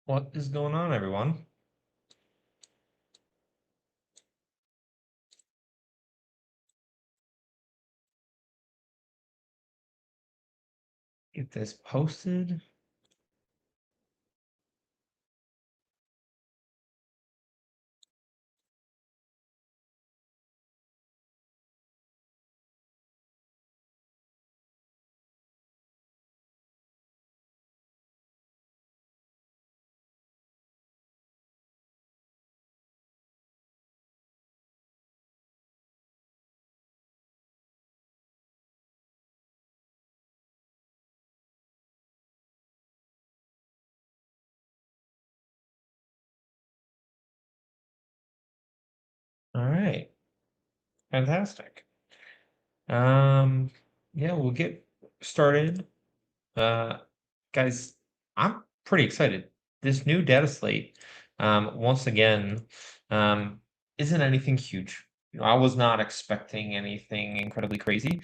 What is going on, everyone? Get this posted. All right, fantastic. Um, yeah, we'll get started. Uh, guys, I'm pretty excited. This new data slate, once again, isn't anything huge. I was not expecting anything incredibly crazy.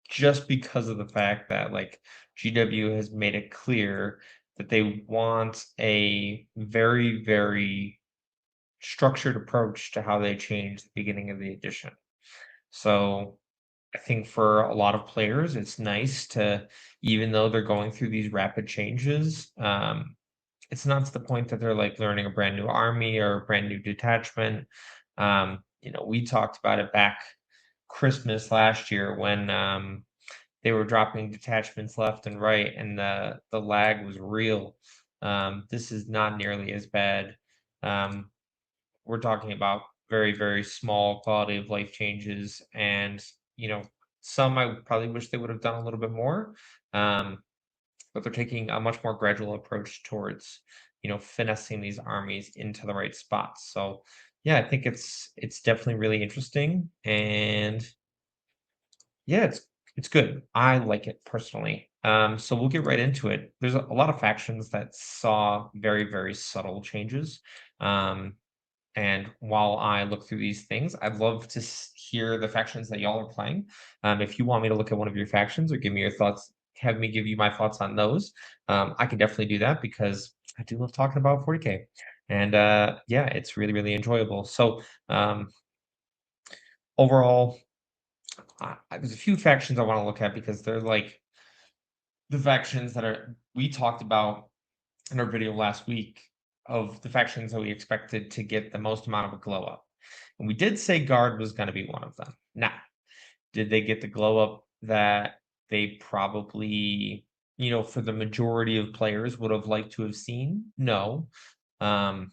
Just because of the fact that GW has made it clear that they want a very, very structured approach to how they change the beginning of the edition. So I think for a lot of players, it's nice to, even though they're going through these rapid changes, it's not to the point that they're like learning a brand new army or a brand new detachment. We talked about it back Christmas last year when they were dropping detachments left and right, and the lag was real. This is not nearly as bad. Um, we're talking about very, very small quality of life changes, and you know, some I probably wish they would have done a little bit more. Um, but they're taking a much more gradual approach towards, finessing these armies into the right spots. So yeah, I think it's definitely really interesting, and yeah, it's good. I like it personally. So we'll get right into it. There's a lot of factions that saw very, very subtle changes. Um, and while I look through these things, I'd love to hear the factions that y'all are playing. If you want me to look at one of your factions or give me your thoughts, have me give you my thoughts on those, I can definitely do that because I do love talking about 40K. And yeah, it's really, really enjoyable. So overall, there's a few factions I want to look at because they're like the factions that are we talked about in our video last week of the factions that we expected to get the most amount of a glow up. And we did say guard was going to be one of them. Now, did they get the glow up that they probably, for the majority of players would have liked to have seen? No. Um,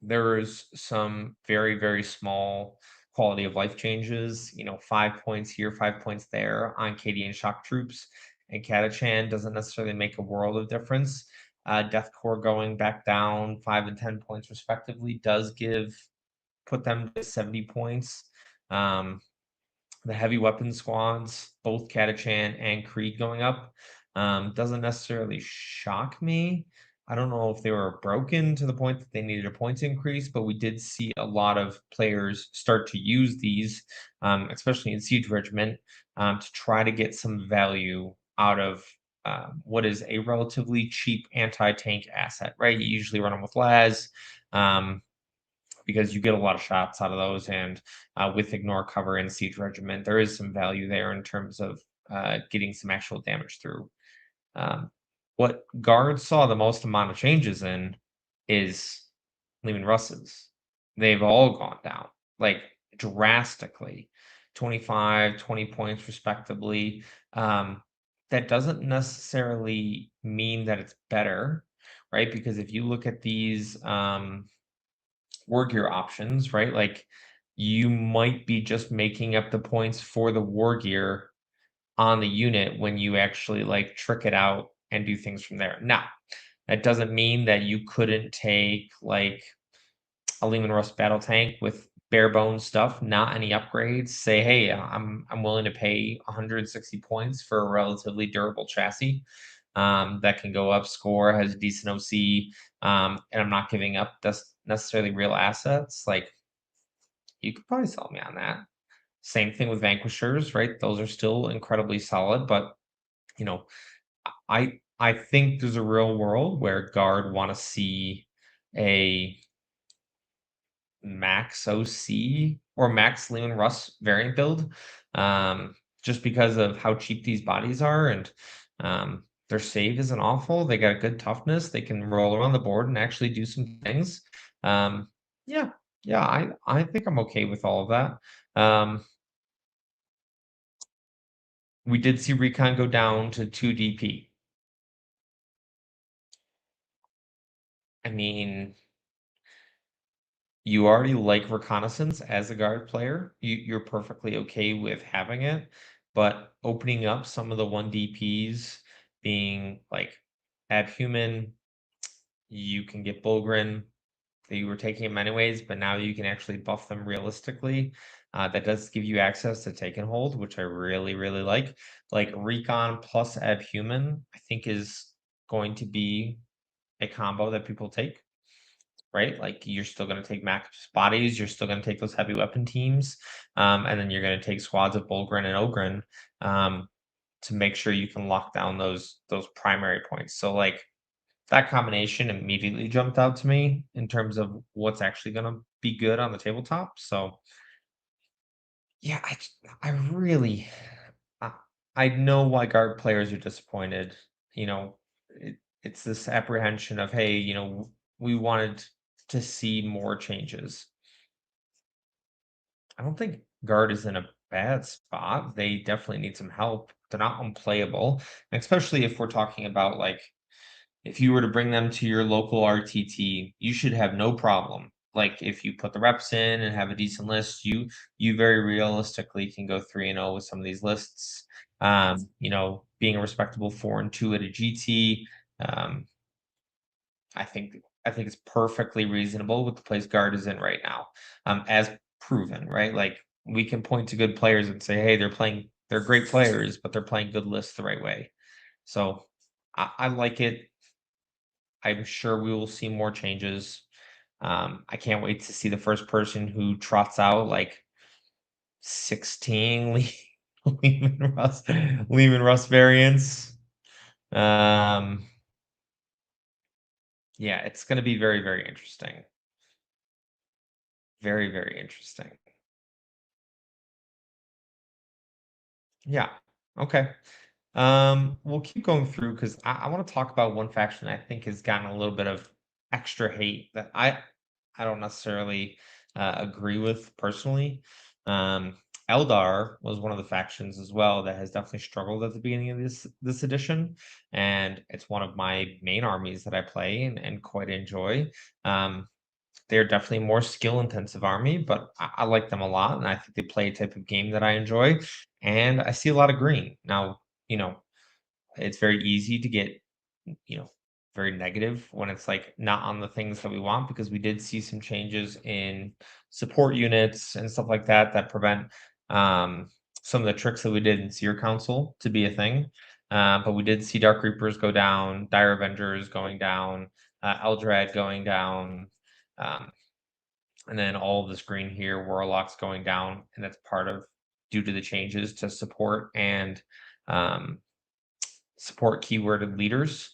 there's some very, very small quality of life changes, 5 points here, 5 points there on Cadian shock troops and Catachan doesn't necessarily make a world of difference. Death Core going back down 5 and 10 points respectively does put them to 70 points. Um, the heavy weapon squads, both Catachan and Creed going up, doesn't necessarily shock me. I don't know if they were broken to the point that they needed a points increase, but we did see a lot of players start to use these, especially in Siege Regiment, to try to get some value out of what is a relatively cheap anti-tank asset, right? You usually run them with Laz. Um, because you get a lot of shots out of those. And with ignore cover and siege regiment, there is some value there in terms of getting some actual damage through. What guards saw the most amount of changes in is Lehman Russes. They've all gone down like drastically, 25, 20 points respectively. That doesn't necessarily mean that it's better, right? Because if you look at these war gear options, right? Like you might be just making up the points for the war gear on the unit when you actually like trick it out and do things from there. Now, that doesn't mean that you couldn't take like a Lehman Russ battle tank with bare bones stuff, not any upgrades. Say, hey, I'm willing to pay 160 points for a relatively durable chassis that can go up, score, has a decent OC, and I'm not giving up necessarily real assets. Like you could probably sell me on that. Same thing with Vanquishers, right? Those are still incredibly solid, but you know, I I think there's a real world where guard want to see a max OC or max Leon Russ variant build, just because of how cheap these bodies are and their save isn't awful. They got good toughness. They can roll around the board and actually do some things. Um, yeah, yeah, I think I'm okay with all of that. We did see recon go down to 2 DP. I mean, you already like reconnaissance as a guard player. You're perfectly okay with having it, but opening up some of the 1 DPs being like Abhuman, you can get Bulgrin. You were taking them anyways, but now you can actually buff them realistically. That does give you access to take and hold, which I really, really like. Like Recon plus Abhuman, I think is going to be a combo that people take, right? Like you're still going to take max bodies, you're still going to take those heavy weapon teams, and then you're going to take squads of Bulgrin and Ogrin to make sure you can lock down those primary points. So like that combination immediately jumped out to me in terms of what's actually going to be good on the tabletop. So yeah, I really I, I know why guard players are disappointed. You know, it's this apprehension of, hey, we wanted to see more changes. I don't think guard is in a bad spot. They definitely need some help. They're not unplayable, and especially if we're talking about like if you were to bring them to your local RTT, you should have no problem. Like if you put the reps in and have a decent list, you very realistically can go 3-0 with some of these lists. Being a respectable 4-2 at a GT, um, I think I think it's perfectly reasonable with the place guard is in right now, as proven, right? Like we can point to good players and say, hey, they're great players, but they're playing good lists the right way. So I like it. I'm sure we will see more changes. I can't wait to see the first person who trots out like 16 Lehman Russ variants. Um, yeah, it's going to be very, very interesting. Very, very interesting. Yeah. Okay. We'll keep going through because I want to talk about one faction I think has gotten a little bit of extra hate that I don't necessarily agree with personally. Um, Eldar was one of the factions as well that has definitely struggled at the beginning of this edition, and it's one of my main armies that I play and quite enjoy. Um, they're definitely a more skill intensive army, but I like them a lot, and I think they play a type of game that I enjoy. And I see a lot of green now. You know, it's very easy to get, you know, very negative when it's like not on the things that we want because we did see some changes in support units and stuff like that that prevent um, some of the tricks that we did in Seer Council to be a thing. But we did see Dark Reapers go down, Dire Avengers going down, Eldrad going down, um, and then all of this green here, Warlocks going down, and that's part of due to the changes to support and um, support keyworded leaders.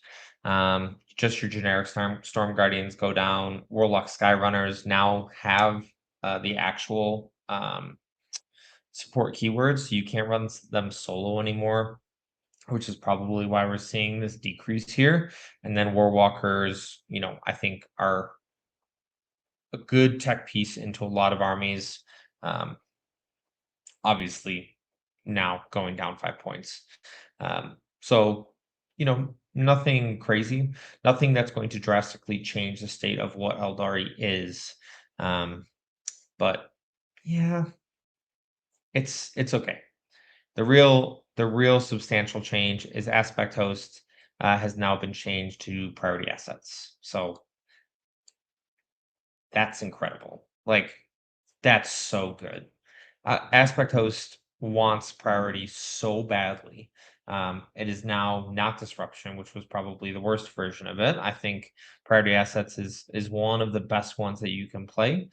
Just your generic Storm Guardians go down. Warlock Skyrunners now have the actual support keywords, so you can't run them solo anymore, which is probably why we're seeing this decrease here. And then Warwalkers, I think are a good tech piece into a lot of armies. Um, Obviously, now going down 5 points. So, nothing crazy, nothing that's going to drastically change the state of what Eldari is. Um, but yeah, it's okay. The real substantial change is aspect host has now been changed to priority assets. So that's incredible. Like that's so good. Aspect Host wants priority so badly. It is now not disruption, which was probably the worst version of it. I think priority assets is one of the best ones that you can play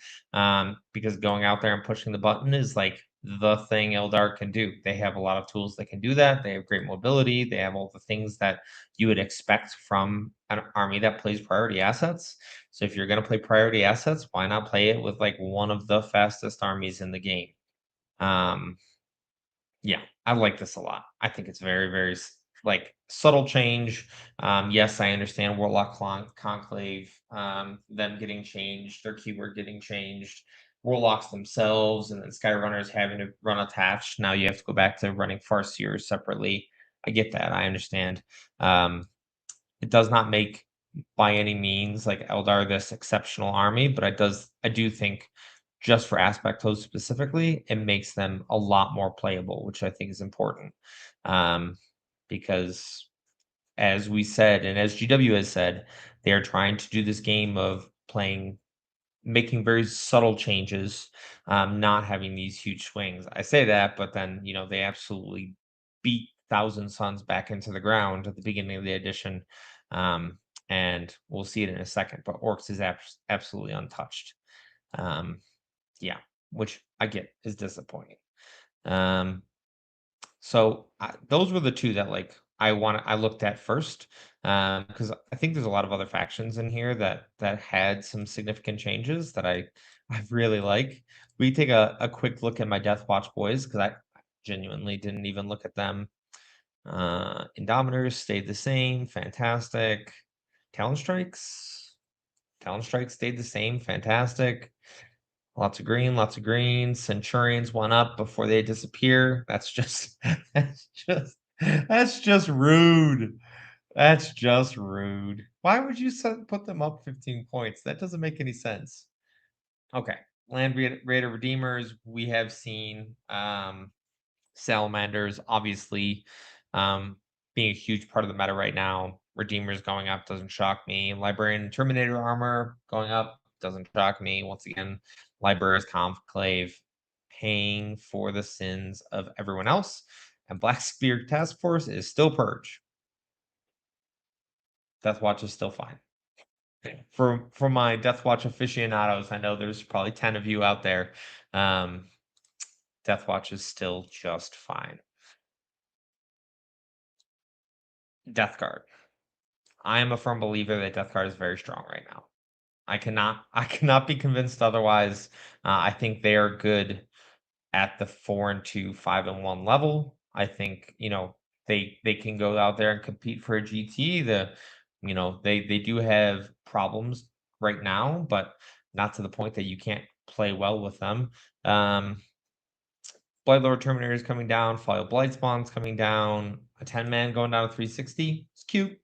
because going out there and pushing the button is like the thing Eldar can do. They have a lot of tools that can do that. They have great mobility. They have all the things that you would expect from an army that plays priority assets. So if you're going to play priority assets, why not play it with like one of the fastest armies in the game? Um, yeah, I like this a lot. I think it's very, very like subtle change. Yes, I understand Warlock Conclave, them getting changed, their keyword getting changed, Warlocks themselves, and then Skyrunners having to run attached. Now you have to go back to running Farseers separately. I get that. I understand. Um, it does not make by any means like Eldar this exceptional army, but I do think just for aspect hosts specifically, it makes them a lot more playable, which I think is important. Um, because as we said, and as GW has said, they are trying to do this game of playing making very subtle changes, not having these huge swings. I say that, but then they absolutely beat Thousand Suns back into the ground at the beginning of the edition, um, and we'll see it in a second. But Orcs is absolutely untouched. Um, yeah, which I get is disappointing. Um, so those were the two that like I looked at first because I think there's a lot of other factions in here that had some significant changes that I really like. We take a quick look at my Death Watch boys because I genuinely didn't even look at them. Indomitors stayed the same, fantastic. Talon Strikes, Talon Strikes stayed the same, fantastic. Lots of green, lots of green. Centurions went up before they disappear. That's just that's just rude. That's just rude. Why would you put them up 15 points? That doesn't make any sense. Okay. Raider Redeemers, we have seen Salamanders, obviously, um, being a huge part of the meta right now. Redeemers going up doesn't shock me. Librarian and Terminator armor going up doesn't shock me. Once again, Librarians Conclave paying for the sins of everyone else. And Black Spear Task Force is still Purge. Death Watch is still fine. For my Death Watch aficionados, I know there's probably 10 of you out there. Um, Death Watch is still just fine. Death Guard. I am a firm believer that Death Guard is very strong right now. I cannot be convinced otherwise. I think they are good at the 4 and 2, 5 and 1 level. I think they can go out there and compete for a GT. They do have problems right now, but not to the point that you can't play well with them. Blightlord Terminator is coming down. File Blightspawn's coming down. A 10-man going down to 360. It's cute.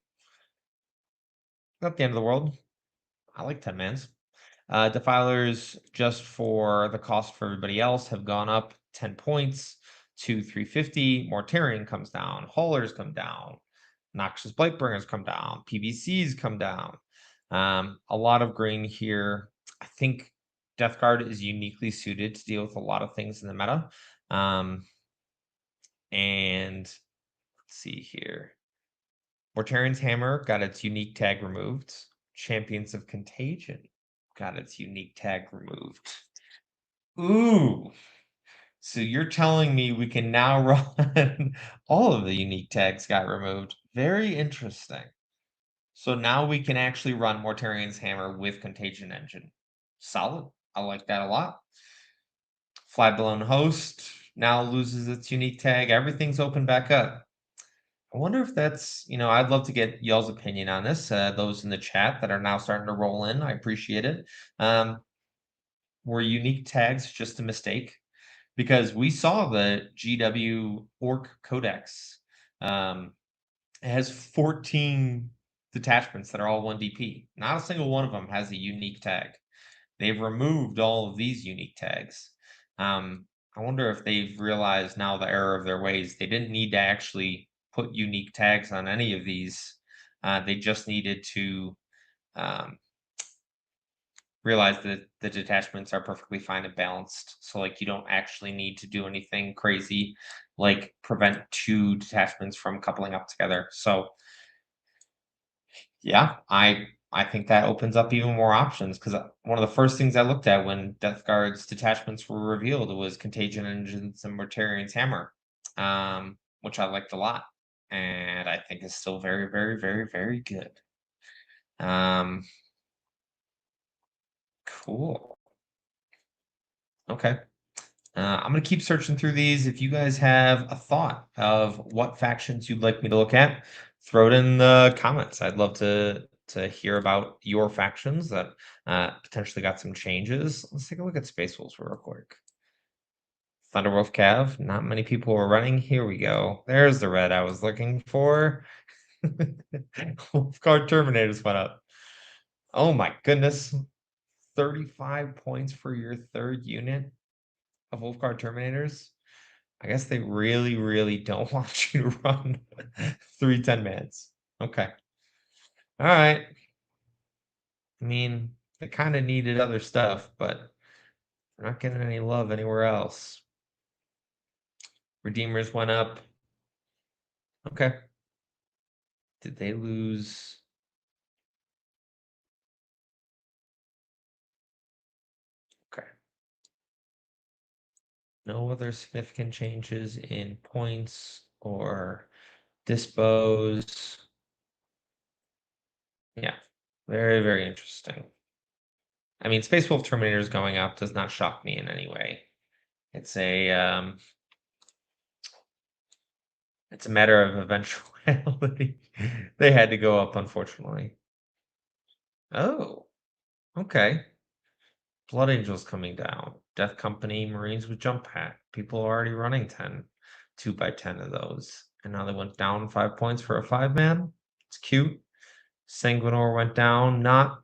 Not the end of the world. I like 10-mans. Defilers, just for the cost for everybody else, have gone up 10 points to 350. Mortarion comes down. Haulers come down. Noxious Blightbringers come down. PVCs come down. A lot of green here. I think Death Guard is uniquely suited to deal with a lot of things in the meta. And let's see here. Mortarion's Hammer got its unique tag removed. Champions of Contagion got its unique tag removed. Ooh. So you're telling me we can now run all of the unique tags got removed. Very interesting. So now we can actually run Mortarion's Hammer with Contagion Engine. Solid. I like that a lot. Flyblown Host now loses its unique tag. Everything's open back up. I wonder if that's, I'd love to get y'all's opinion on this. Those in the chat that are now starting to roll in, I appreciate it. Were unique tags just a mistake? Because we saw the GW Orc Codex. It has 14 detachments that are all 1 DP. Not a single one of them has a unique tag. They've removed all of these unique tags. I wonder if they've realized now the error of their ways. They didn't need to actually put unique tags on any of these. They just needed to realize that the detachments are perfectly fine and balanced. So like you don't actually need to do anything crazy like prevent 2 detachments from coupling up together. So yeah, I think that opens up even more options because one of the first things I looked at when Death Guard's detachments were revealed was Contagion Engines and Mortarian's Hammer, which I liked a lot, and I think is still very, very, very, very good. Cool. Okay. I'm gonna keep searching through these. If you guys have a thought of what factions you'd like me to look at, throw it in the comments. I'd love to hear about your factions that potentially got some changes. Let's take a look at Space Wolves real quick. Thunderwolf Cav, not many people were running. Here we go. There's the red I was looking for. Wolfguard Terminators went up. Oh my goodness. 35 points for your third unit of Wolfguard Terminators. I guess they really, really don't want you to run 3 10-mans. Okay. All right. I mean, they kind of needed other stuff, but they're not getting any love anywhere else. Redeemers went up. Okay. Did they lose? Okay. No other significant changes in points or dispos. Yeah. Very, very interesting. I mean, Space Wolf Terminators going up does not shock me in any way. It's a it's a matter of eventuality. They had to go up, unfortunately. Oh, okay. Blood Angels coming down. Death Company, Marines with Jump Pack. People are already running 10, 2x10 of those. And now they went down 5 points for a 5-man. It's cute. Sanguinor went down. Not,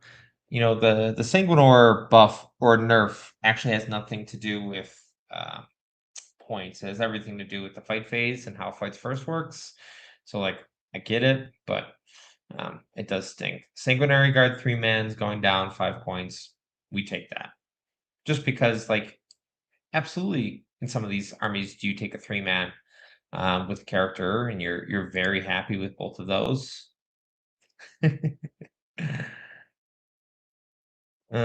the Sanguinor buff or nerf actually has nothing to do with points. It has everything to do with the fight phase and how fights first works. So, like, I get it, but it does stink. Sanguinary Guard 3-man's going down 5 points. We take that. Just because, like, absolutely, in some of these armies, do you take a 3-man with a character, and you're very happy with both of those? All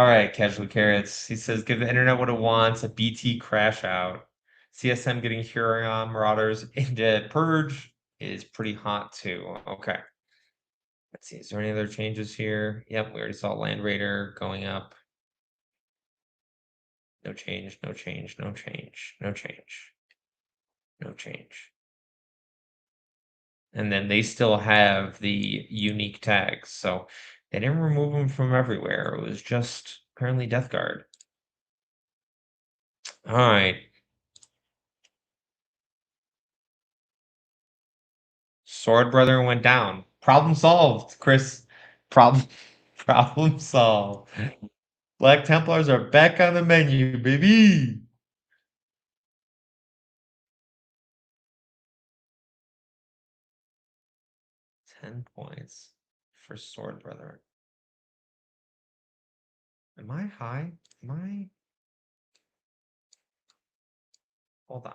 right, Casual Carrots. He says, give the internet what it wants, a BT crash out. CSM getting Huron Marauders into Purge is pretty hot too. Okay. Let's see. Is there any other changes here? Yep, we already saw Land Raider going up. No change, no change, no change, no change, no change. And then they still have the unique tags. So they didn't remove them from everywhere. It was just apparently Death Guard. All right. Sword Brother went down. Problem solved, Chris. Problem problem solved. Black Templars are back on the menu, baby. 10 points for Sword Brother. Am I high? Am I? Hold on.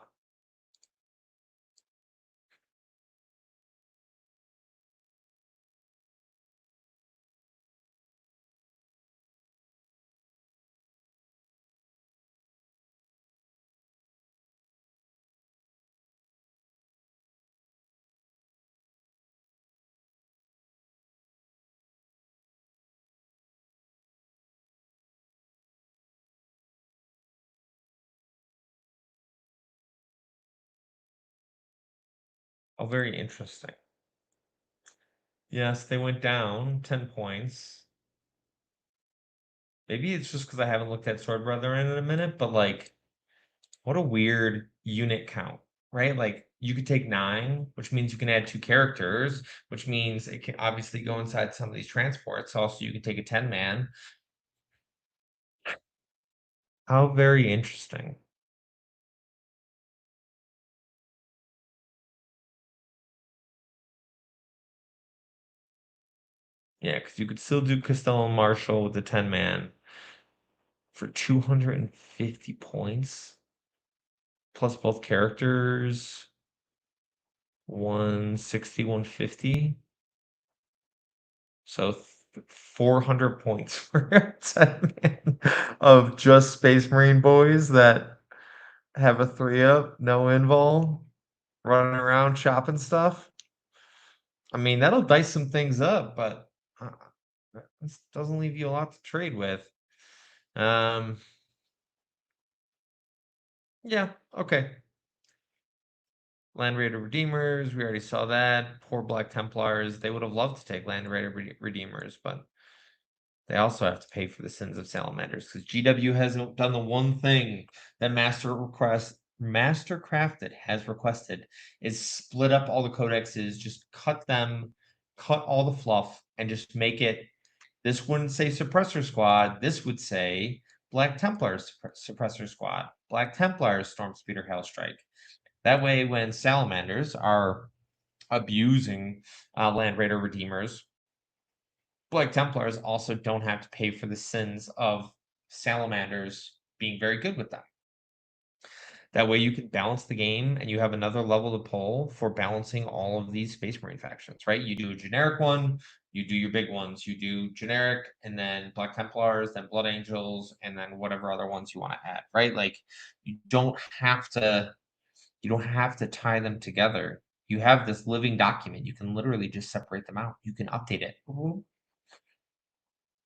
Oh, very interesting. Yes, they went down 10 points. Maybe it's just because I haven't looked at Sword Brother in a minute, but like, what a weird unit count, right? Like, you could take 9, which means you can add 2 characters, which means it can obviously go inside some of these transports. Also, you can take a 10-man. How very interesting. Yeah, because you could still do Costello and Marshall with the 10-man for 250 points, plus both characters, 160, 150. So 400 points for a 10-man of just Space Marine boys that have a 3-up, no invul, running around chopping stuff. I mean, that'll dice some things up, but uh, this doesn't leave you a lot to trade with. Yeah, okay. Land Raider Redeemers, we already saw that. Poor Black Templars, they would have loved to take Land Raider Redeemers, but they also have to pay for the sins of salamanders because GW hasn't done the one thing that Mastercrafted has requested is split up all the codexes, just cut them, cut all the fluff, and just make it. This wouldn't say Suppressor Squad. This would say Black Templars Suppressor Squad, Black Templars Stormspeeder Hellstrike. That way, when salamanders are abusing Land Raider Redeemers, Black Templars also don't have to pay for the sins of salamanders being very good with them. That way you can balance the game and you have another level to pull for balancing all of these Space Marine factions, right? You do a generic one, you do your big ones, you do generic and then Black Templars, then Blood Angels, and then whatever other ones you want to add, right? Like you don't have to tie them together. You have this living document. You can literally just separate them out. You can update it.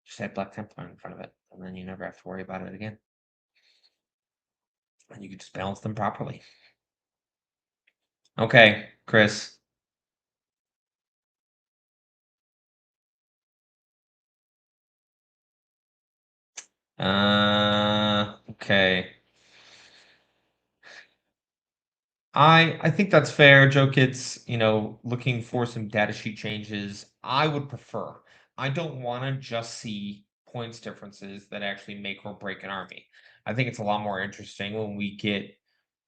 Just add Black Templar in front of it, and then you never have to worry about it again. And you can just balance them properly. Okay, Chris. Okay. I think that's fair. Joe Kids, looking for some data sheet changes. I would prefer. I don't want to just see points differences that actually make or break an army. I think it's a lot more interesting when we get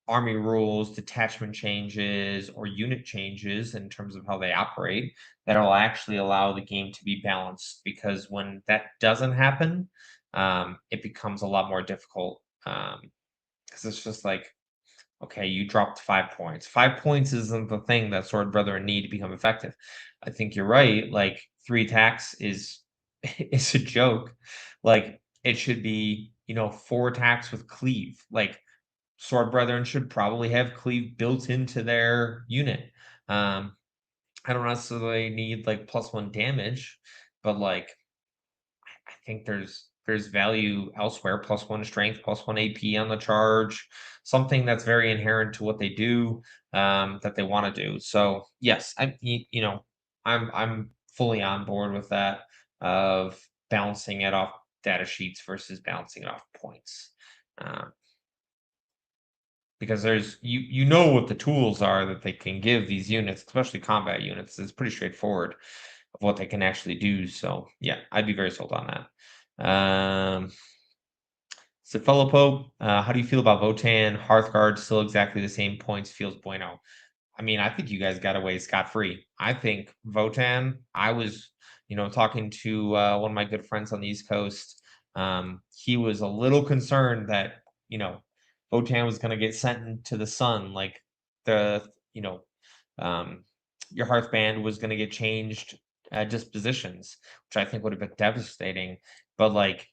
army rules, detachment changes, or unit changes in terms of how they operate that'll actually allow the game to be balanced. Because when that doesn't happen, it becomes a lot more difficult. Because it's just like, okay, you dropped 5 points. 5 points isn't the thing that Sword Brethren need to become effective. I think you're right. Like 3 attacks is is a joke. Like it should be, 4 attacks with cleave. Like Sword Brethren should probably have cleave built into their unit. Um, I don't necessarily need like +1 damage, but like I think there's value elsewhere. +1 strength, +1 AP on the charge, something that's very inherent to what they do, that they want to do. So yes, I'm fully on board with that of balancing it off data sheets versus balancing it off points. Um, because there's you know what the tools are that they can give these units, especially combat units. It's pretty straightforward of what they can actually do. So yeah, I'd be very sold on that. So fellow Pope, how do you feel about Votan? Hearthguard still exactly the same points, feels bueno. I mean, I think you guys got away scot-free. I think Votan, I was, talking to one of my good friends on the East Coast. He was a little concerned that, Votan was going to get sent to the sun, like the, um, your Hearthband was going to get changed dispositions, which I think would have been devastating. But like,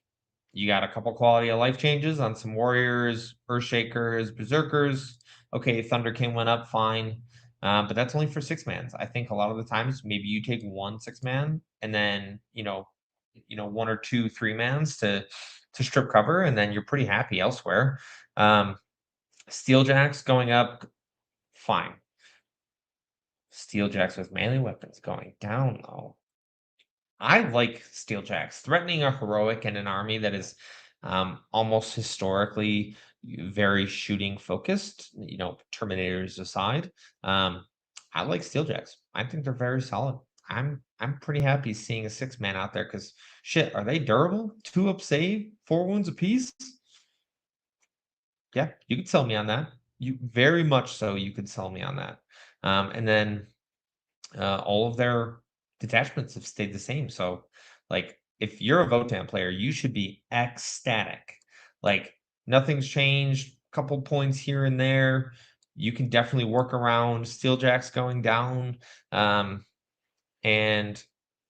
you got a couple quality of life changes on some warriors, earthshakers, berserkers. Okay, Thunder King went up, fine. But that's only for 6 mans. I think a lot of the times maybe you take 1 6-man and then one or two 3 mans to strip cover, and then you're pretty happy elsewhere. Steeljacks going up, fine. Steeljacks with melee weapons going down though. I like Steeljacks. Threatening a heroic in an army that is almost historically very shooting focused, Terminators aside. I like Steeljacks. I think they're very solid. I'm pretty happy seeing a 6-man out there because shit, are they durable? 2-up save, 4 wounds apiece? Yeah, you could sell me on that. You very much so you could sell me on that. And then all of their detachments have stayed the same. So, like, if you're a Votan player, you should be ecstatic. Like, nothing's changed, couple points here and there. You can definitely work around Steeljacks going down. And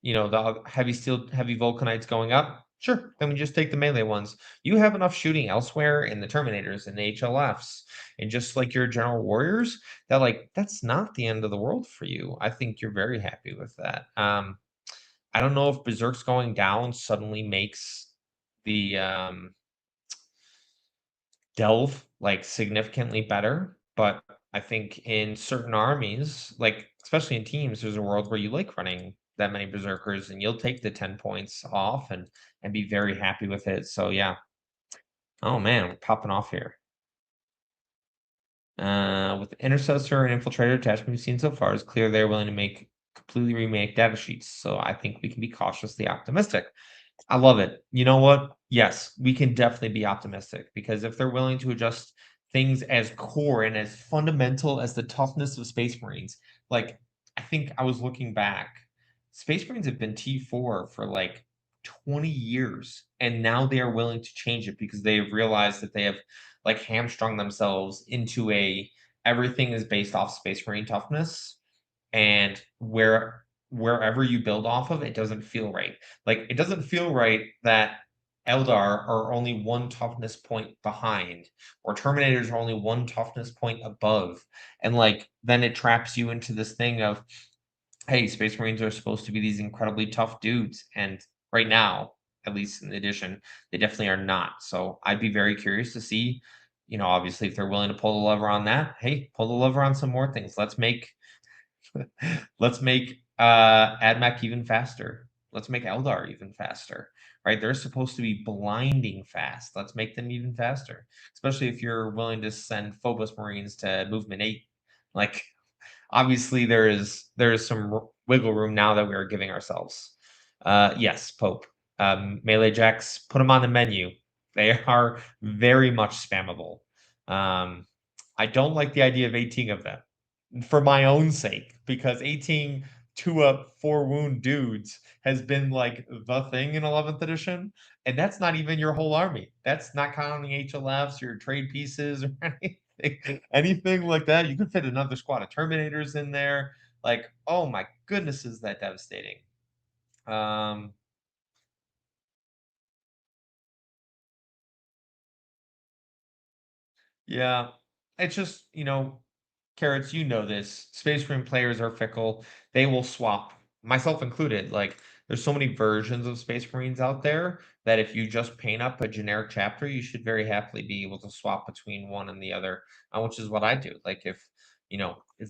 the heavy Vulcanites going up. Sure, then we just take the melee ones. You have enough shooting elsewhere in the Terminators and the HLFs and just like your general warriors that like that's not the end of the world for you. I think you're very happy with that. I don't know if Berserk's going down suddenly makes the delve like significantly better, but I think in certain armies, like especially in teams, there's a world where you like running that many berserkers and you'll take the 10 points off and be very happy with it. So yeah. Oh man, we're popping off here. With Intercessor and Infiltrator attachment we've seen so far, it's clear they're willing to completely remake data sheets. So I think we can be cautiously optimistic. I love it. You know what? Yes, we can definitely be optimistic because if they're willing to adjust things as core and as fundamental as the toughness of Space Marines, like I think I was looking back, Space Marines have been T4 for like 20 years, and now they are willing to change it because they have realized that they have like hamstrung themselves into a everything is based off Space Marine toughness, and wherever you build off of, it doesn't feel right. Like it doesn't feel right that Eldar are only one toughness point behind, or Terminators are only one toughness point above, and like then it traps you into this thing of, hey, Space Marines are supposed to be these incredibly tough dudes, and right now, at least in the edition, they definitely are not. So I'd be very curious to see, obviously if they're willing to pull the lever on that, hey, pull the lever on some more things. Let's make AdMech even faster. Let's make Eldar even faster. Right? They're supposed to be blinding fast. Let's make them even faster. Especially if you're willing to send Phobos Marines to movement 8. Like obviously there is some wiggle room now that we are giving ourselves. Yes, Pope. Melee Jacks, put them on the menu. They are very much spammable. I don't like the idea of 18 of them for my own sake, because 18 2-up 4 wound dudes has been like the thing in 11th edition, and that's not even your whole army. That's not counting HLFs, your trade pieces, or anything like that. You could fit another squad of Terminators in there. Like, oh my goodness, is that devastating? Um, Yeah, it's just, Carrots, you know this. Space Marine players are fickle. They will swap, myself included. Like, there's so many versions of Space Marines out there that if you just paint up a generic chapter, you should very happily be able to swap between one and the other, which is what I do. Like, if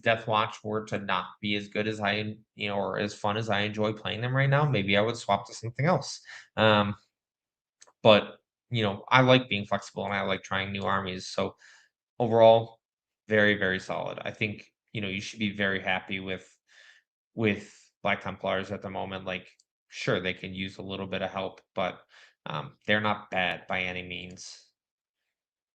Death Watch were to not be as good as or as fun as I enjoy playing them right now, maybe I would swap to something else. Um, but, I like being flexible and I like trying new armies. So, overall, very, very solid. I think, you should be very happy with Black Templars at the moment. Like, sure, they can use a little bit of help, but they're not bad by any means.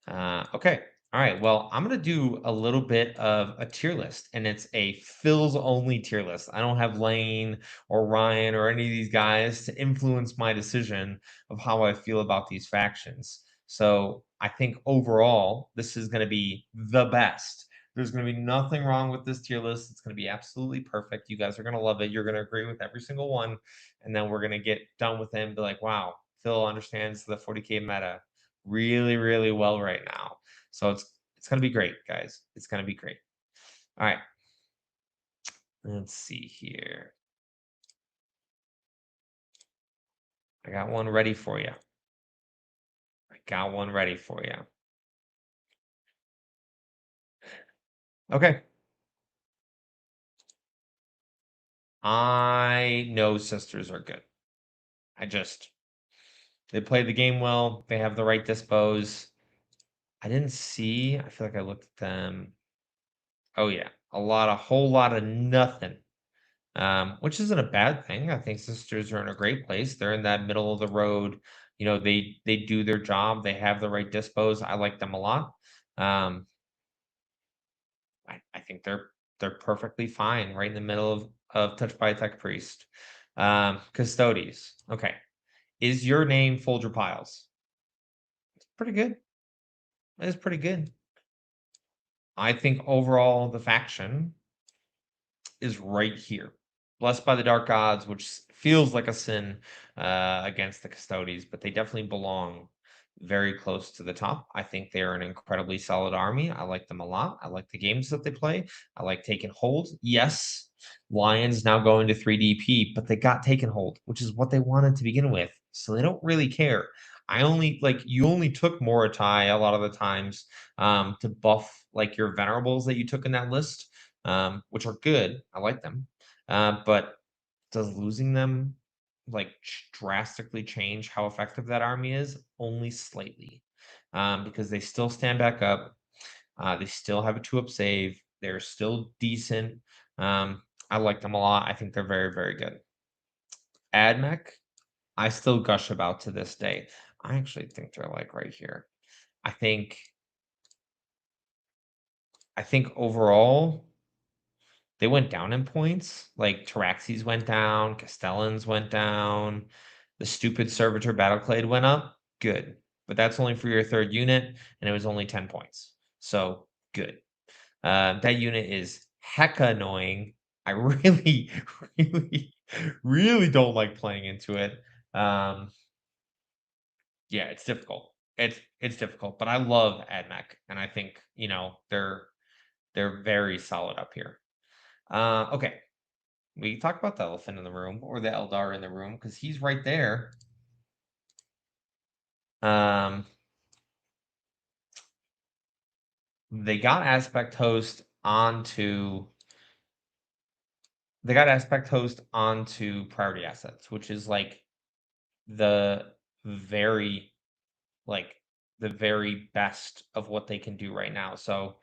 Okay. All right. Well, I'm going to do a little bit of a tier list, and it's a Phil's only tier list. I don't have Lane or Ryan or any of these guys to influence my decision of how I feel about these factions. So I think overall, this is going to be the best. There's going to be nothing wrong with this tier list. It's going to be absolutely perfect. You guys are going to love it. You're going to agree with every single one. And then we're going to get done with it and be like, wow, Phil understands the 40K meta really, really well right now. So it's gonna be great, guys. It's gonna be great. All right. Let's see here. I got one ready for you. I got one ready for you. Okay. I know sisters are good. I just they play the game well. They have the right dispos. I didn't see. I feel like I looked at them. Oh yeah, a whole lot of nothing. Which isn't a bad thing. I think sisters are in a great place. They're in that middle of the road. They do their job. They have the right dispos. I like them a lot. Um, I think they're perfectly fine, right in the middle of Touched by a Tech Priest. Custodes. Okay. Is your name Folger Piles? Pretty good. That is pretty good. I think overall the faction is right here. blessed by the dark gods, which feels like a sin against the Custodes, but they definitely belong very close to the top. I think they're an incredibly solid army. I like them a lot. I like the games that they play. I like taking hold. Yes, Lions now going to 3DP, but they got taken hold, which is what they wanted to begin with. So they don't really care. You only took Morotai a lot of the times to buff like your venerables that you took in that list, which are good. I like them. But does losing them like drastically change how effective that army is? Only slightly, because they still stand back up. They still have a 2-up save. They're still decent. I like them a lot. I think they're very, very good. Admech, I still gush about to this day. I actually think they're like right here. I think overall they went down in points. Like Taraxes went down, Pestilens went down, the stupid Servitor Battleclade went up. Good. But that's only for your third unit, and it was only 10 points. So good. That unit is hecka annoying. I really, really, really don't like playing into it. Um, yeah, it's difficult. It's difficult, but I love AdMech, and I think they're very solid up here. Okay, we talk about the elephant in the room or the Eldar in the room because he's right there. They got Aspect Host onto priority assets, which is like the very like the very best of what they can do right now. So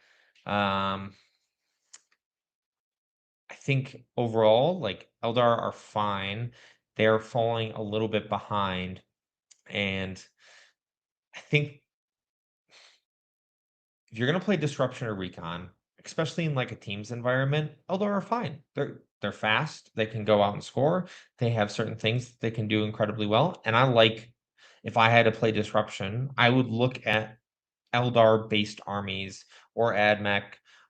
I think overall, like Eldar are fine. They're falling a little bit behind. And I think if you're gonna play disruption or recon, especially in like a teams environment, Eldar are fine. They're fast. They can go out and score. They have certain things that they can do incredibly well. And I like if I had to play disruption, I would look at Eldar based armies or AdMech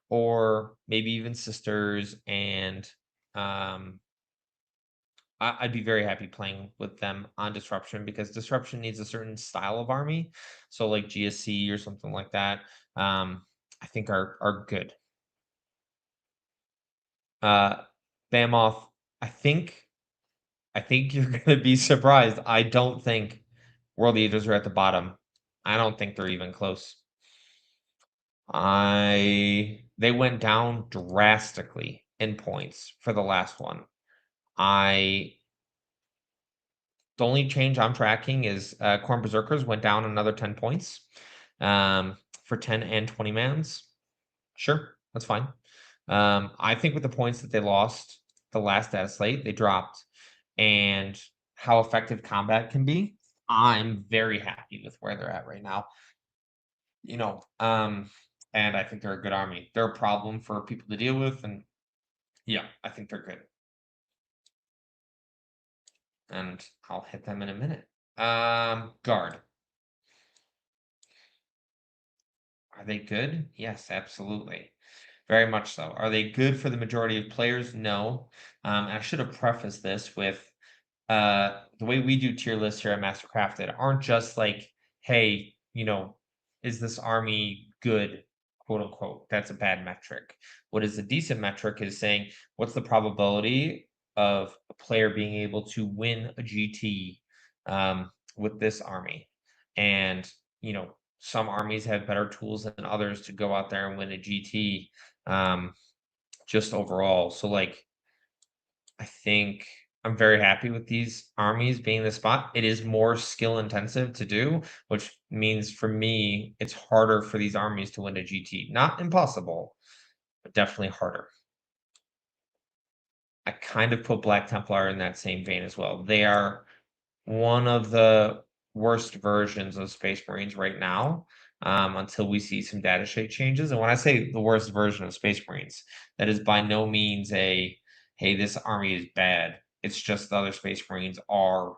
or maybe even Sisters and um I'd be very happy playing with them on Disruption because Disruption needs a certain style of army. So like GSC or something like that, I think are good. Bamoth, I think you're gonna be surprised. I don't think World Eaters are at the bottom. I don't think they're even close. They went down drastically in points for the last one. I The only change I'm tracking is Corn Berserkers went down another 10 points for 10 and 20 mans. Sure, that's fine. I think with the points that they lost the last Dataslate, they dropped, and how effective combat can be, I'm very happy with where they're at right now. And I think they're a good army. They're a problem for people to deal with, and yeah, I think they're good. And I'll hit them in a minute. Guard. Are they good? Yes, absolutely. Very much so. Are they good for the majority of players? No. And I should have prefaced this with the way we do tier lists here at Mastercrafted aren't just like, hey, is this army good, quote unquote? That's a bad metric. What is a decent metric is saying, what's the probability of a player being able to win a GT with this army? And, some armies have better tools than others to go out there and win a GT just overall. So, like, I think I'm very happy with these armies being in the spot. It is more skill intensive to do, which means for me, it's harder for these armies to win a GT. Not impossible, but definitely harder. I kind of put Black Templar in that same vein as well. They are one of the worst versions of Space Marines right now, until we see some data sheet changes. And when I say the worst version of Space Marines, that is by no means a, hey, this army is bad. It's just the other Space Marines are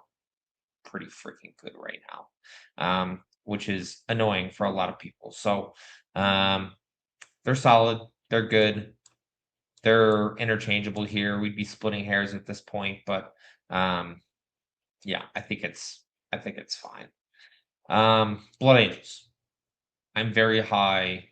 pretty freaking good right now, which is annoying for a lot of people. So they're solid. They're good. they're interchangeable here. We'd be splitting hairs at this point, but yeah, I think it's fine. Blood Angels. I'm very high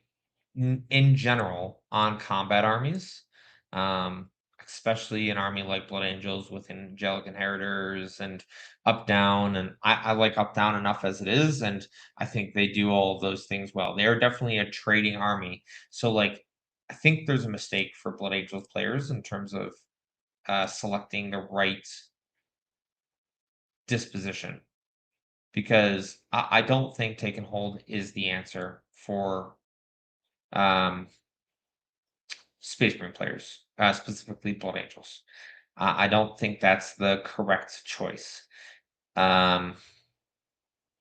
in general on combat armies, um, especially an army like Blood Angels with angelic inheritors and up down. And I like up down enough as it is, and I think they do all of those things well. They are definitely a trading army. So like I think there's a mistake for Blood Angels players in terms of selecting the right disposition because I don't think take and hold is the answer for um, Space Marine players, specifically Blood Angels. I don't think that's the correct choice. Um,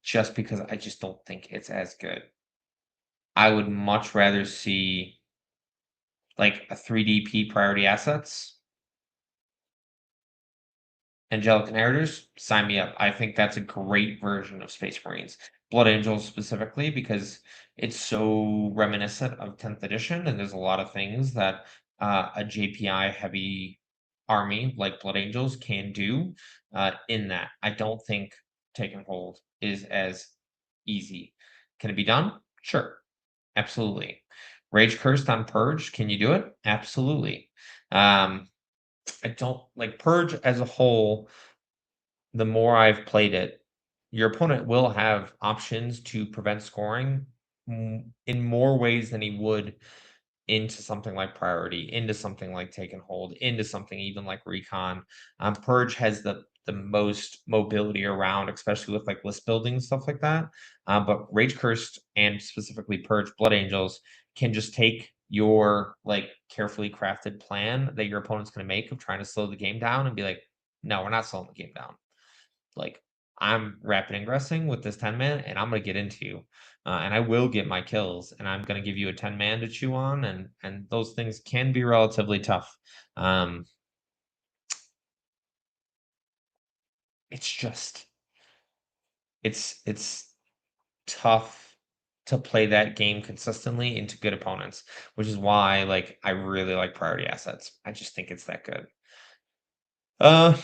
just because I just don't think it's as good. I would much rather see like a 3DP priority assets. Angelic Inheritors, sign me up. I think that's a great version of Space Marines. Blood Angels specifically because it's so reminiscent of 10th edition, and there's a lot of things that a JPI heavy army like Blood Angels can do in that. I don't think Take and Hold is as easy. Can it be done? Sure, absolutely. Rage Cursed on Purge, can you do it? Absolutely. Um, I don't like Purge as a whole. The more I've played it, your opponent will have options to prevent scoring in more ways than he would into something like priority, into something like take and hold, into something even like recon. Purge has the most mobility around, especially with like list building and stuff like that. But Rage Cursed and specifically Purge Blood Angels can just take your like carefully crafted plan that your opponent's going to make of trying to slow the game down and be like, no, we're not slowing the game down. Like, I'm rapid ingressing with this 10 man, and I'm gonna get into you. And I will get my kills, and I'm gonna give you a 10 man to chew on, and those things can be relatively tough. Um, it's just it's tough to play that game consistently into good opponents, which is why like I really like priority assets. I just think it's that good. Uh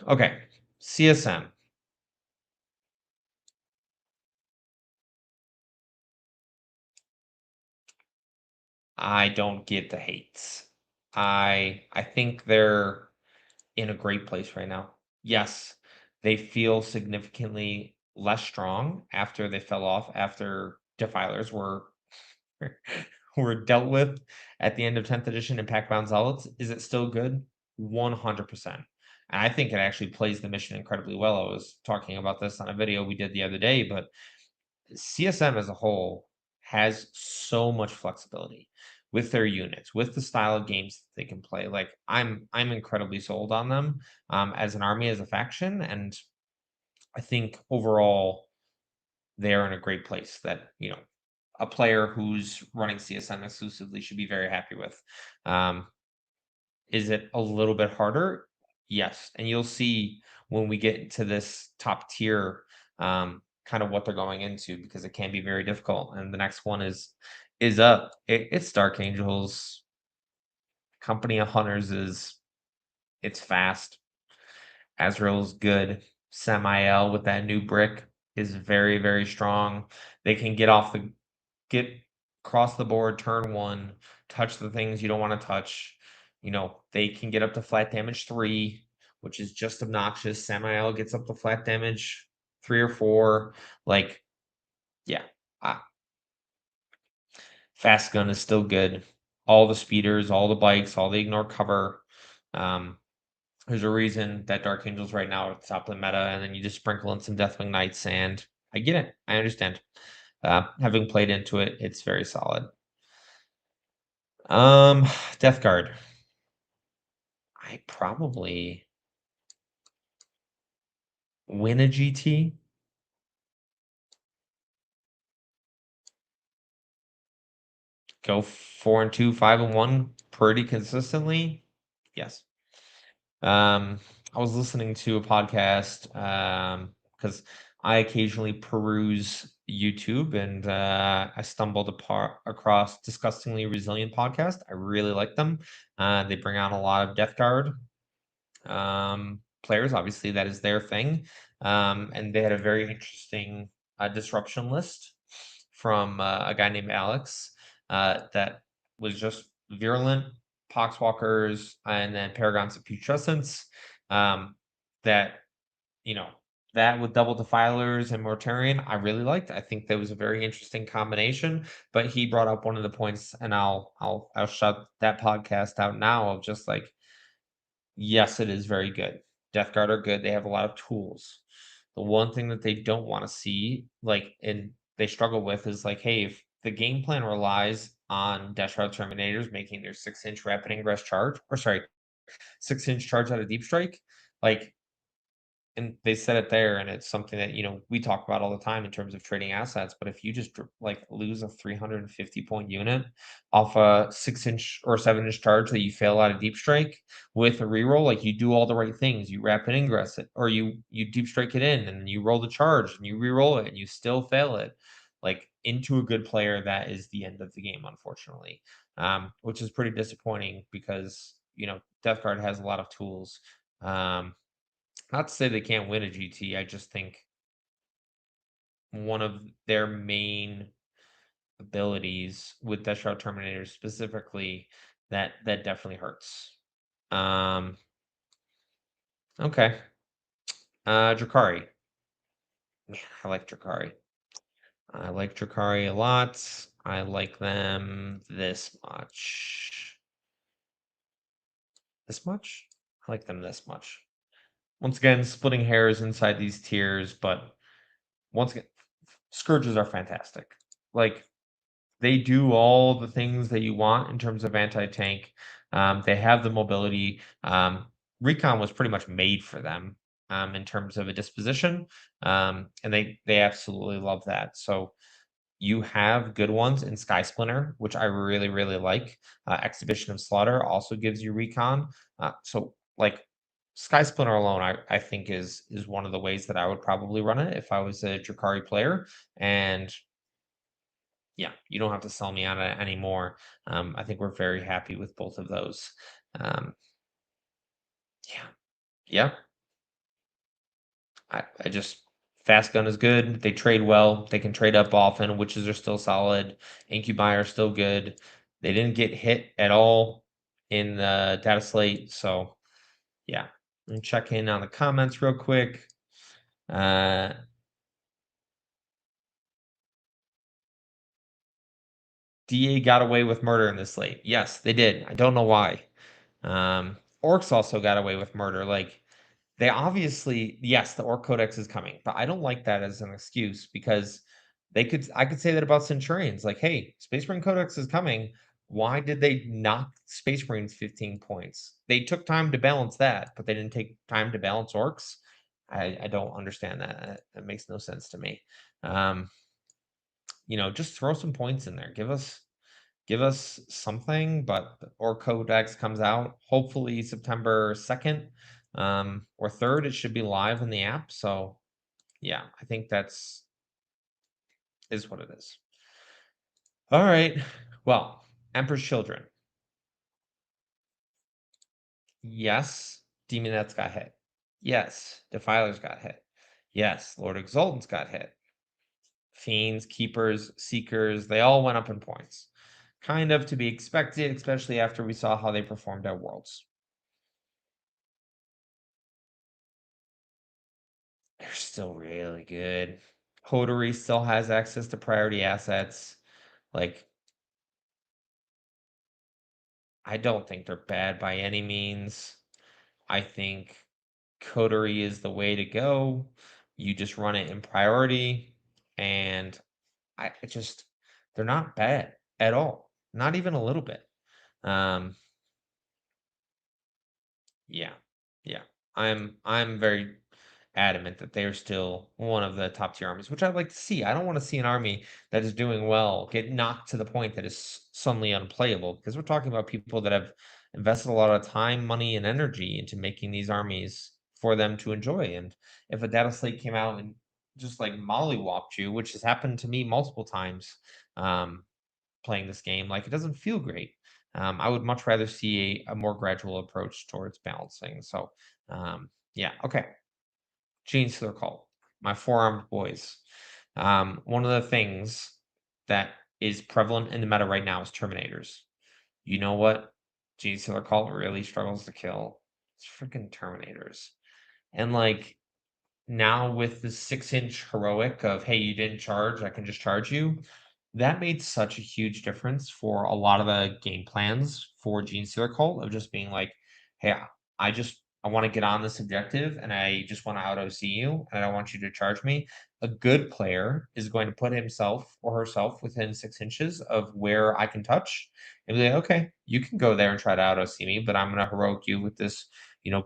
okay. CSM. I don't get the hates. I think they're in a great place right now. Yes, they feel significantly less strong after they fell off after defilers were were dealt with at the end of 10th edition and Pack-Bound Zealots. Is it still good? 100%. And I think it actually plays the mission incredibly well. I was talking about this on a video we did the other day, but CSM as a whole has so much flexibility with their units, with the style of games that they can play. Like I'm incredibly sold on them as an army, as a faction, and I think overall they are in a great place that a player who's running CSM exclusively should be very happy with. Um, is it a little bit harder? Yes, and you'll see when we get to this top tier, kind of what they're going into because it can be very difficult. And the next one is up. It's Dark Angels. Company of Hunters is it's fast. Azrael's good. Samael with that new brick is very, very strong. They can get across the board turn one, touch the things you don't want to touch. They can get up to flat damage 3, which is just obnoxious. Samael gets up to flat damage 3 or 4. Like, yeah. Uh, Fast gun is still good. All the speeders, all the bikes, all the ignore cover. Um, there's a reason that Dark Angels right now are at the top of the meta, and then you just sprinkle in some Deathwing Knights, and I get it. I understand. Having played into it, it's very solid. Um, Death Guard. I probably win a GT. Go 4-2, 5-1 pretty consistently. Yes. I was listening to a podcast because I occasionally peruse YouTube, and I stumbled across Disgustingly Resilient podcast. I really like them. They bring on a lot of Death Guard players. Obviously, that is their thing. And they had a very interesting disruption list from a guy named Alex that was just virulent poxwalkers and then paragons of putrescence. Um, that you know, that with double defilers and Mortarion, I really liked. I think that was a very interesting combination. But he brought up one of the points, and I'll shut that podcast out now of just like, yes, it is very good. Death Guard are good. They have a lot of tools. The one thing that they don't want to see, like, and they struggle with is like, hey, if the game plan relies on Death Shroud Terminators making their 6-inch rapid ingress charge, or sorry, 6-inch charge out of deep strike, like and they said it there, and it's something that, we talk about all the time in terms of trading assets. But if you just like lose a 350 point unit off a 6-inch or 7-inch charge that you fail out of deep strike with a reroll, like you do all the right things, you rapid ingress it, or you deep strike it in, and you roll the charge, and you reroll it, and you still fail it, like into a good player, that is the end of the game, unfortunately. Which is pretty disappointing because Death Guard has a lot of tools. Not to say they can't win a GT. I just think one of their main abilities with Death Shroud Terminators specifically that definitely hurts. Um, okay. Drakari. Man, I like Drakari. I like Drakari a lot. I like them this much. This much? I like them this much. Once again, splitting hairs inside these tiers, but once again, Scourges are fantastic. Like, they do all the things that you want in terms of anti-tank. They have the mobility. Recon was pretty much made for them in terms of a disposition, and they absolutely love that. So you have good ones in Sky Splinter, which I really really like. Exhibition of Slaughter also gives you recon. So like Sky Splinter alone, I think is one of the ways that I would probably run it if I was a Drakari player. And yeah, you don't have to sell me on it anymore. I think we're very happy with both of those. Um, yeah, yeah. I just fast gun is good. They trade well. They can trade up often. Witches are still solid. Incubi are still good. They didn't get hit at all in the data slate. So yeah, and check in on the comments real quick. Uh, DA got away with murder in this slate. Yes, they did. I don't know why. Orcs also got away with murder. Like, they obviously, yes, the Orc Codex is coming, but I don't like that as an excuse because I could say that about Centurions. Like, hey, Space Marine Codex is coming. Why did they knock Space Marines 15 points? They took time to balance that, but they didn't take time to balance Orcs. I don't understand that. That makes no sense to me. Um, just throw some points in there. Give us something. But the Orc Codex comes out hopefully September 2nd or 3rd. It should be live in the app. So yeah, I think that's is what it is. All right. Well, Emperor's Children. Yes, Demonettes got hit. Yes, Defilers got hit. Yes, Lord Exultants got hit. Fiends, Keepers, Seekers, they all went up in points. Kind of to be expected, especially after we saw how they performed at Worlds. They're still really good. Coterie still has access to priority assets. Like, I don't think they're bad by any means. I think Coterie is the way to go. You just run it in priority, and I just they're not bad at all. Not even a little bit. Um, yeah, yeah. I'm very adamant that they're still one of the top tier armies, which I'd like to see. I don't want to see an army that is doing well get knocked to the point that is suddenly unplayable, because we're talking about people that have invested a lot of time, money, and energy into making these armies for them to enjoy. And if a data slate came out and just like mollywopped you, which has happened to me multiple times playing this game, like it doesn't feel great. I would much rather see a more gradual approach towards balancing. So, yeah, okay. Gene Stealer Cult, my four-armed boys. One of the things that is prevalent in the meta right now is Terminators. You know what Gene Stealer Cult really struggles to kill? It's freaking Terminators. And like now with the 6-inch heroic of, hey, you didn't charge, I can just charge you. That made such a huge difference for a lot of the game plans for Gene Stealer Cult of just being like, hey, I want to get on this objective and I just want to out OC you and I don't want you to charge me. A good player is going to put himself or herself within 6 inches of where I can touch and be like, okay, you can go there and try to out OC me, but I'm gonna heroic you with this,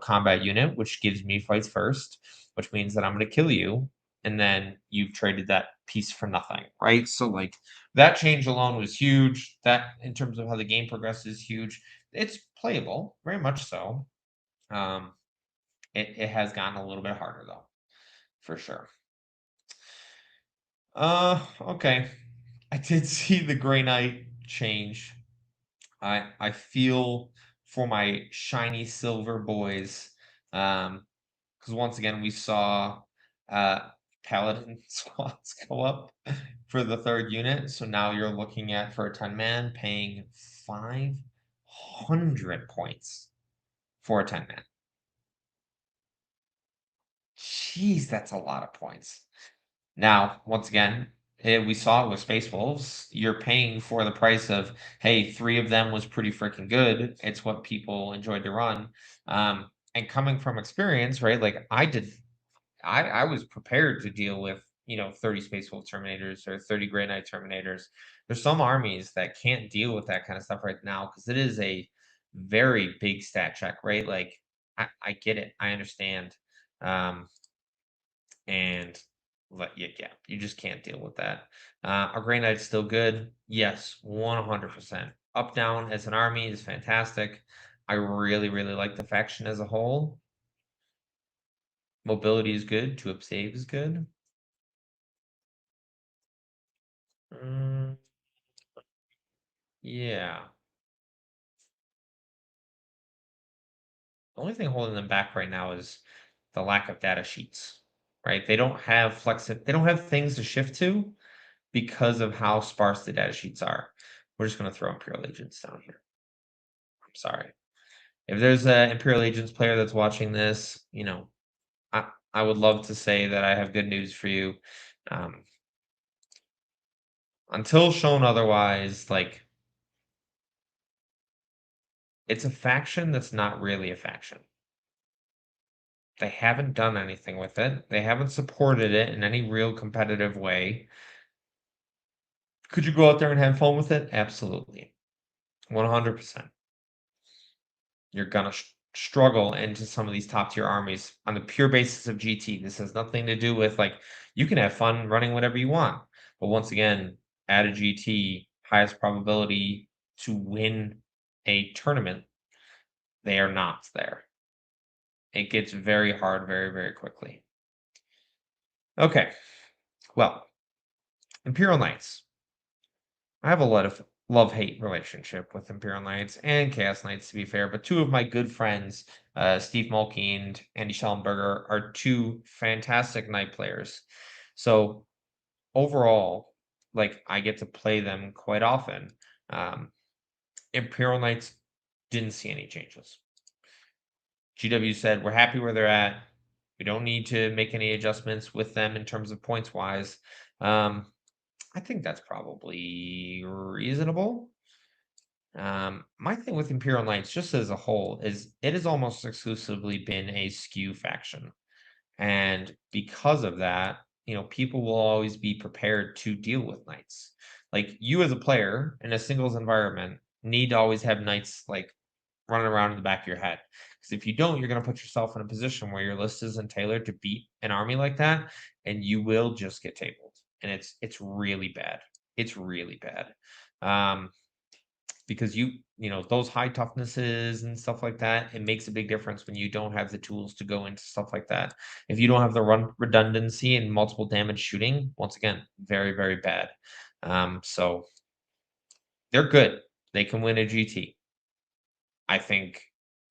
combat unit, which gives me fights first, which means that I'm gonna kill you, and then you've traded that piece for nothing, right? So like that change alone was huge. That in terms of how the game progresses, huge. It's playable, very much so. Um, it has gotten a little bit harder though, for sure. Okay. I did see the Grey Knight change. I feel for my shiny silver boys. Because once again we saw paladin squads go up for the third unit. So now you're looking at for a 10-man paying 500 points for a 10-man. Jeez, that's a lot of points. Now, once again, we saw it with Space Wolves. You're paying for the price of, hey, three of them was pretty freaking good. It's what people enjoyed to run. And coming from experience, right? Like I was prepared to deal with, 30 Space Wolf Terminators or 30 Grey Knight Terminators. There's some armies that can't deal with that kind of stuff right now because it is a very big stat check, right? Like I get it. I understand. And yeah, you just can't deal with that. Our Grey Knight's still good. Yes, 100%. Up down as an army is fantastic. I really, really like the faction as a whole. Mobility is good. To up save is good. Mm, yeah. The only thing holding them back right now is the lack of data sheets, right? They don't have they don't have things to shift to because of how sparse the data sheets are. We're just going to throw Imperial Agents down here. I'm sorry. If there's an Imperial Agents player that's watching this, I would love to say that I have good news for you. Um, until shown otherwise, like it's a faction that's not really a faction. They haven't done anything with it. They haven't supported it in any real competitive way. Could you go out there and have fun with it? Absolutely. 100%. You're gonna struggle into some of these top tier armies on the pure basis of GT. This has nothing to do with like you can have fun running whatever you want, but once again, add a GT, highest probability to win a tournament, they are not there. It gets very hard very, very quickly. Okay, well, Imperial Knights. I have a lot of love-hate relationship with Imperial Knights and Chaos Knights, to be fair, but two of my good friends, Steve Mulkey and Andy Schellenberger, are two fantastic Knight players. So overall, like I get to play them quite often. Um, Imperial Knights didn't see any changes. GW said we're happy where they're at. We don't need to make any adjustments with them in terms of points wise. I think that's probably reasonable. My thing with Imperial Knights, just as a whole, is it has almost exclusively been a skew faction. And because of that, people will always be prepared to deal with knights. Like you as a player in a singles environment need to always have knights like running around in the back of your head. Because if you don't, you're going to put yourself in a position where your list isn't tailored to beat an army like that, and you will just get tabled. And it's really bad. It's really bad. Um, because you know, those high toughnesses and stuff like that, it makes a big difference when you don't have the tools to go into stuff like that. If you don't have the run redundancy and multiple damage shooting, once again, very, very bad. So they're good. They can win a GT. I think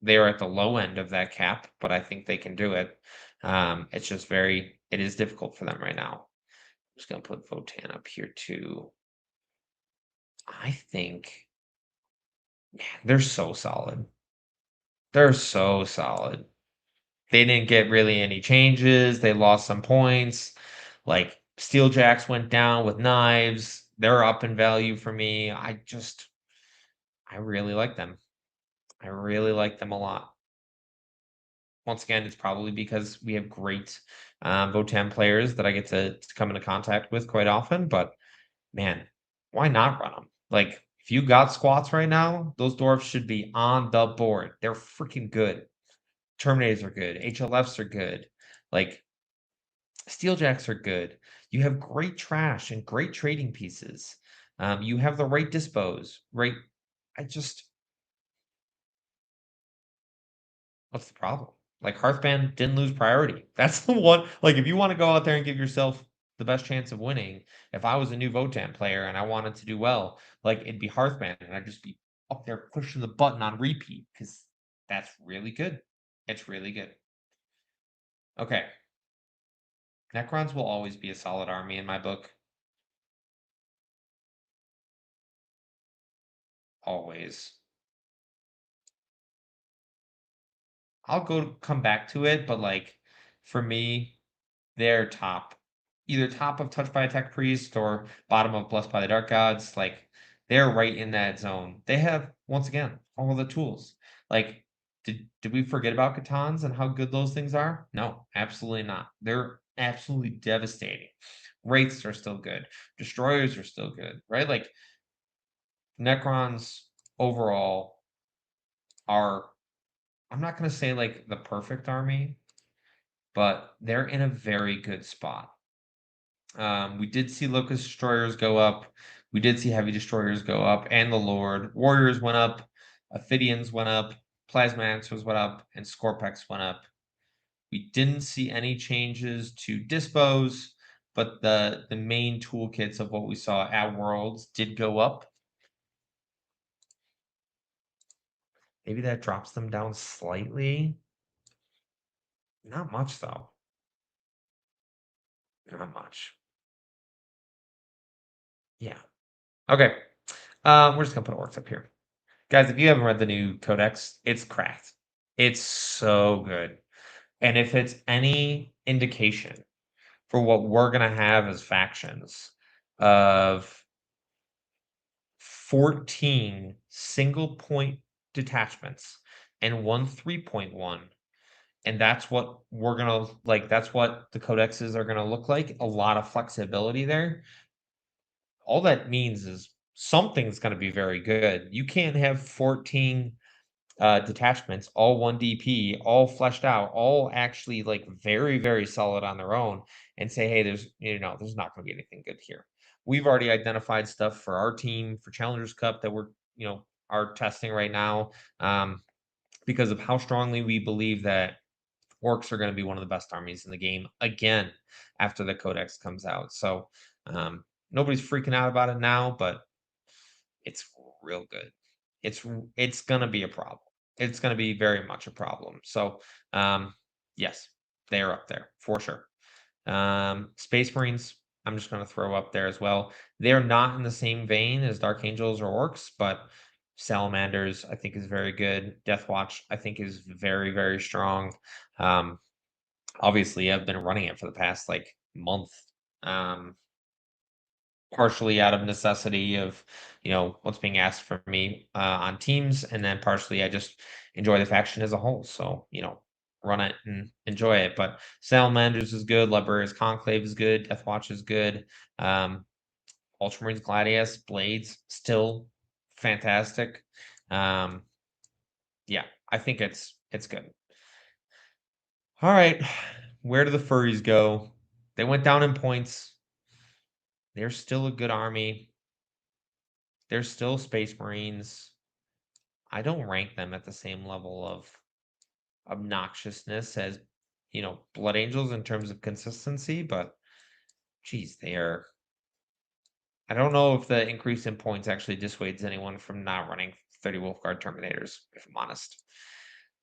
they are at the low end of that cap, but I think they can do it. It's just it is difficult for them right now. I'm just gonna put Votan up here too. I think, man, they're so solid. They're so solid. They didn't get really any changes. They lost some points. Like Steeljacks went down with knives. They're up in value for me. I really like them. I really like them a lot. Once again, it's probably because we have great Votan players that I get to come into contact with quite often. But man, why not run them? Like, if you got squats right now, those dwarfs should be on the board. They're freaking good. Terminators are good. HLFs are good. Like, Steeljacks are good. You have great trash and great trading pieces. You have the right dispos, right? I just, what's the problem? Like Hearthband didn't lose priority. That's the one. Like, if you want to go out there and give yourself the best chance of winning, if I was a new Votan player and I wanted to do well, like it'd be Hearthband, and I'd just be up there pushing the button on repeat because that's really good. It's really good. Okay, Necrons will always be a solid army in my book. Always. I'll come back to it, but like for me, they're either top of Touched by a Tech Priest or bottom of Blessed by the Dark Gods. Like they're right in that zone. They have, once again, all the tools. Like, did we forget about Catans and how good those things are? No, absolutely not. They're absolutely devastating. Wraiths are still good. Destroyers are still good, right? Like Necrons overall are, I'm not gonna say like the perfect army, but they're in a very good spot. We did see Locust Destroyers go up. We did see Heavy Destroyers go up, and the Lord. Warriors went up. Ophidians went up. Plasmanaxers went up, and Scorpex went up. We didn't see any changes to dispos, but the main toolkits of what we saw at Worlds did go up. Maybe that drops them down slightly. Not much, though. Not much. Yeah. Okay. We're just gonna put orcs up here. Guys, if you haven't read the new codex, it's cracked. It's so good. And if it's any indication for what we're gonna have as factions of 14 single point detachments and one 3.1, and that's what we're gonna like, that's what the codexes are gonna look like. A lot of flexibility there. All that means is something's gonna be very good. You can't have 14 detachments, all 1 DP, all fleshed out, all actually like very, very solid on their own, and say, hey, there's not going to be anything good here. We've already identified stuff for our team for Challengers Cup that we're, are testing right now, because of how strongly we believe that orcs are going to be one of the best armies in the game again after the codex comes out. So nobody's freaking out about it now, but it's real good. It's gonna be a problem. It's gonna be very much a problem. So, yes, they are up there for sure. Space Marines, I'm just gonna throw up there as well. They're not in the same vein as Dark Angels or Orcs, but Salamanders, I think, is very good. Death Watch, I think, is very, very strong. Um, Obviously, I've been running it for the past like month. Um, Partially out of necessity of, what's being asked from me on teams, and then partially I just enjoy the faction as a whole. So, run it and enjoy it. But Salamanders is good, Librarians Conclave is good, Death Watch is good. Ultramarines Gladius, Blades, still fantastic. Um, yeah, I think it's good. All right. Where do the furries go? They went down in points. They're still a good army. they're still Space Marines. I don't rank them at the same level of obnoxiousness as, Blood Angels in terms of consistency, but geez, they are. I don't know if the increase in points actually dissuades anyone from not running 30 Wolfguard Terminators, if I'm honest.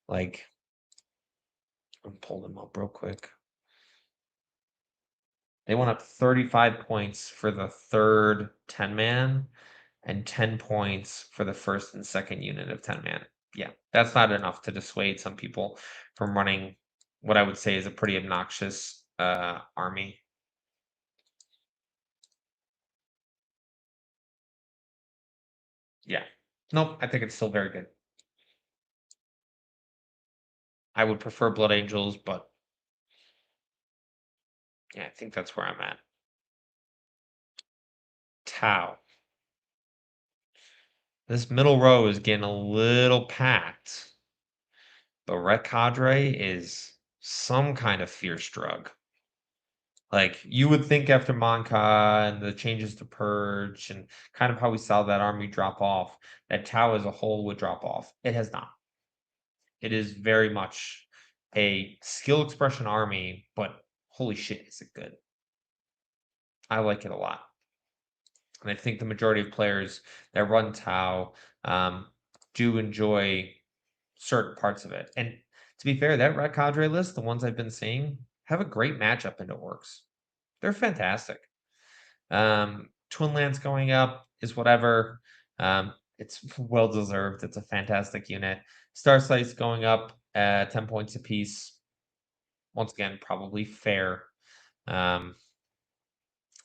Like, I'm pulling them up real quick. They went up 35 points for the third 10-man and 10 points for the first and second unit of 10-man. Yeah, that's not enough to dissuade some people from running what I would say is a pretty obnoxious army. Yeah. Nope, I think it's still very good. I would prefer Blood Angels, but yeah, I think that's where I'm at. Tau. This middle row is getting a little packed, but Ret Cadre is some kind of fierce drug. Like, you would think after Monka and the changes to Purge and kind of how we saw that army drop off, that Tau as a whole would drop off. It has not. It is very much a skill expression army, but holy shit, is it good. I like it a lot. And I think the majority of players that run Tau do enjoy certain parts of it. And to be fair, that Red Cadre list, the ones I've been seeing, have a great matchup into orcs. They're fantastic. Twin Lance going up is whatever. It's well deserved. It's a fantastic unit. Starsight's going up at 10 points apiece. Once again, probably fair. And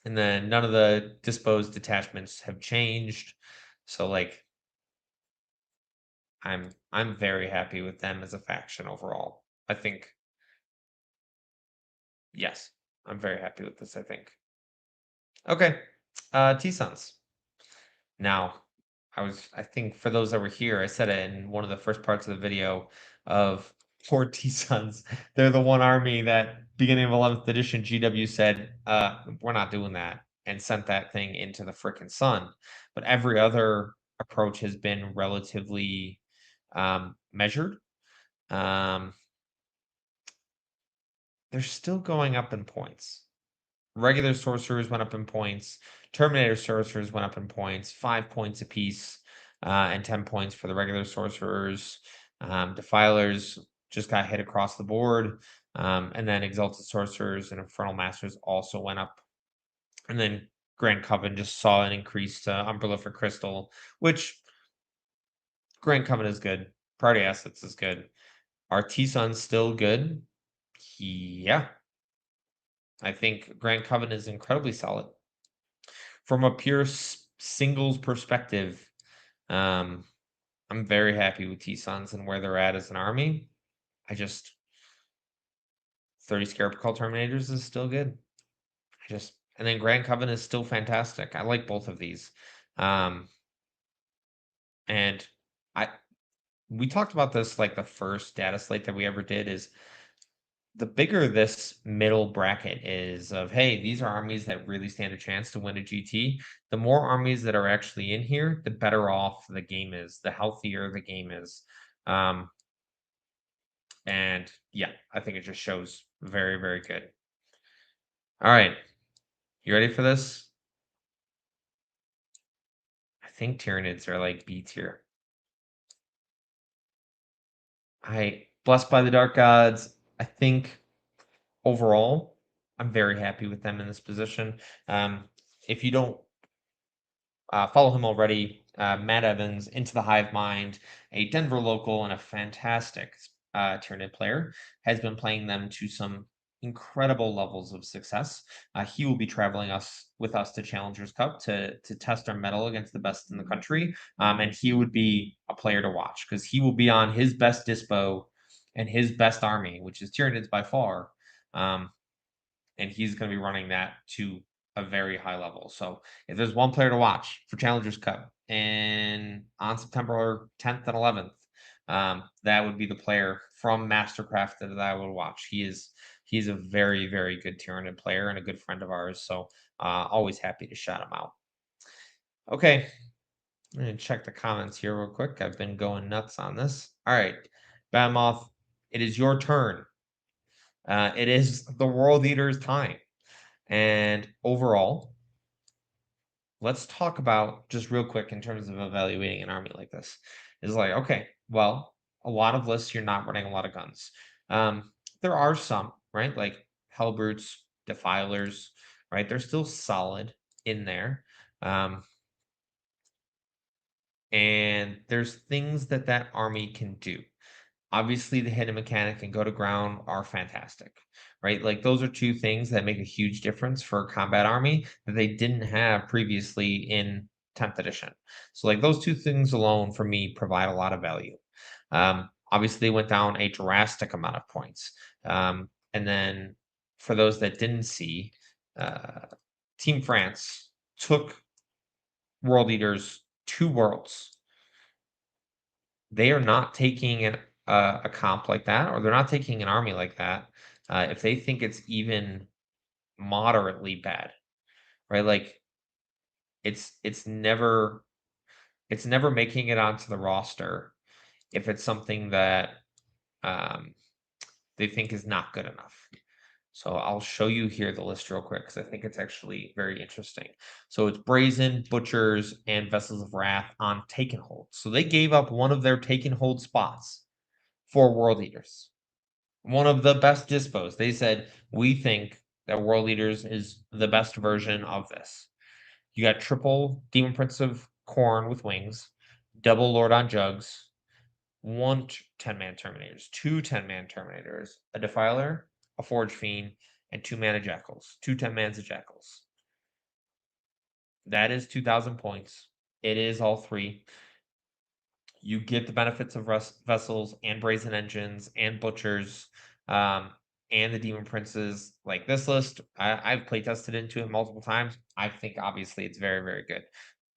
then none of the disposed detachments have changed. So like I'm very happy with them as a faction overall. I think yes, I'm very happy with this, I think. Okay. T-Suns. Now, I think for those that were here, I said it in one of the first parts of the video of poor T-Suns. They're the one army that beginning of 11th edition GW said, we're not doing that, and sent that thing into the frickin' sun. But every other approach has been relatively measured. They're still going up in points. Regular sorcerers went up in points. Terminator sorcerers went up in points, 5 points apiece, and 10 points for the regular sorcerers. Defilers just got hit across the board. And then Exalted Sorcerers and Infernal Masters also went up. And then Grand Coven just saw an increase to Unprolific Crystal, which Grand Coven is good. Priority Assets is good. Are T-Suns still good? Yeah. I think Grand Coven is incredibly solid. From a pure singles perspective, I'm very happy with T-Suns and where they're at as an army. I just 30 Scarab Call Terminators is still good. And then Grand Coven is still fantastic. I like both of these. And we talked about this like the first data slate that we ever did is the bigger this middle bracket is of, hey, these are armies that really stand a chance to win a GT, the more armies that are actually in here, the better off the game is, the healthier the game is. And yeah, I think it just shows very, very good. All right. You ready for this? I think Tyranids are like B tier. Blessed by the Dark Gods, I think overall, I'm very happy with them in this position. If you don't follow him already, Matt Evans, Into the Hive Mind, a Denver local and a fantastic Tyranid player, has been playing them to some incredible levels of success. He will be traveling with us to Challengers Cup to test our mettle against the best in the country, and he would be a player to watch because he will be on his best dispo and his best army, which is Tyranids by far. And he's going to be running that to a very high level. So if there's one player to watch for Challengers Cup and on September 10th and 11th, that would be the player from Mastercraft that I would watch. He's a very, very good Tyranid player and a good friend of ours. So always happy to shout him out. Okay. I'm gonna check the comments here real quick. I've been going nuts on this. All right, Badmoth, it is your turn. It is the world eater's time. And overall, let's talk about just real quick in terms of evaluating an army like this. Is like, okay, well, a lot of lists you're not running a lot of guns. There are some, right? Like Hellbrutes, Defilers, right? They're still solid in there. And there's things that that army can do. Obviously, the hidden mechanic and go to ground are fantastic, right? Like those are two things that make a huge difference for a combat army that they didn't have previously in 10th edition. So like those two things alone for me provide a lot of value. Obviously, they went down a drastic amount of points. And then for those that didn't see, uh, Team France took World Eaters 2 worlds. They are not taking a comp like that, or they're not taking an army like that, if they think it's even moderately bad, right? Like it's it's never it's never making it onto the roster if it's something that um, they think is not good enough. So I'll show you here the list real quick because I think it's actually very interesting. So it's Brazen, Butchers, and Vessels of Wrath on Taken Hold. So they gave up one of their Taken Hold spots for World Eaters. One of the best dispos. They said, we think that World Eaters is the best version of this. You got triple Demon Prince of Corn with wings, double Lord on Jugs, one 10-man Terminators, two 10-man Terminators, a Defiler, a Forge Fiend, and two Mana Jackals, two 10-mans of Jackals. That is 2,000 points. It is all three. You get the benefits of vessels and brazen engines and butchers, um, and the demon princes. Like this list, I've play tested into it multiple times. I think obviously it's very, very good.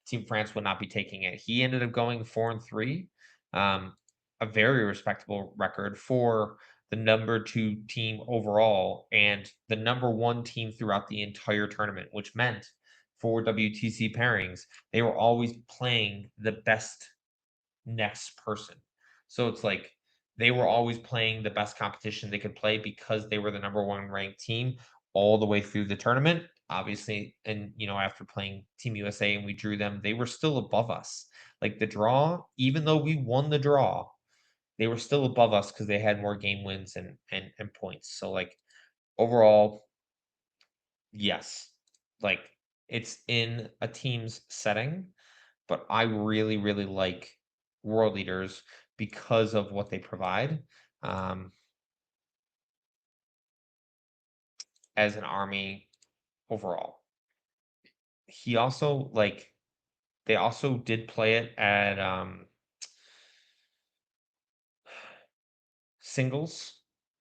Team France would not be taking it. He ended up going 4-3, a very respectable record for the number 2 team overall and the number 1 team throughout the entire tournament, which meant for WTC pairings, they were always playing the best next person. So it's like they were always playing the best competition they could play because they were the number 1 ranked team all the way through the tournament. Obviously, and after playing Team USA and we drew them, they were still above us. Like the draw, even though we won the draw, they were still above us because they had more game wins and points. So like overall, yes, like it's in a team's setting, but I really, really like World Eaters because of what they provide um, as an army overall. He also they also did play it at singles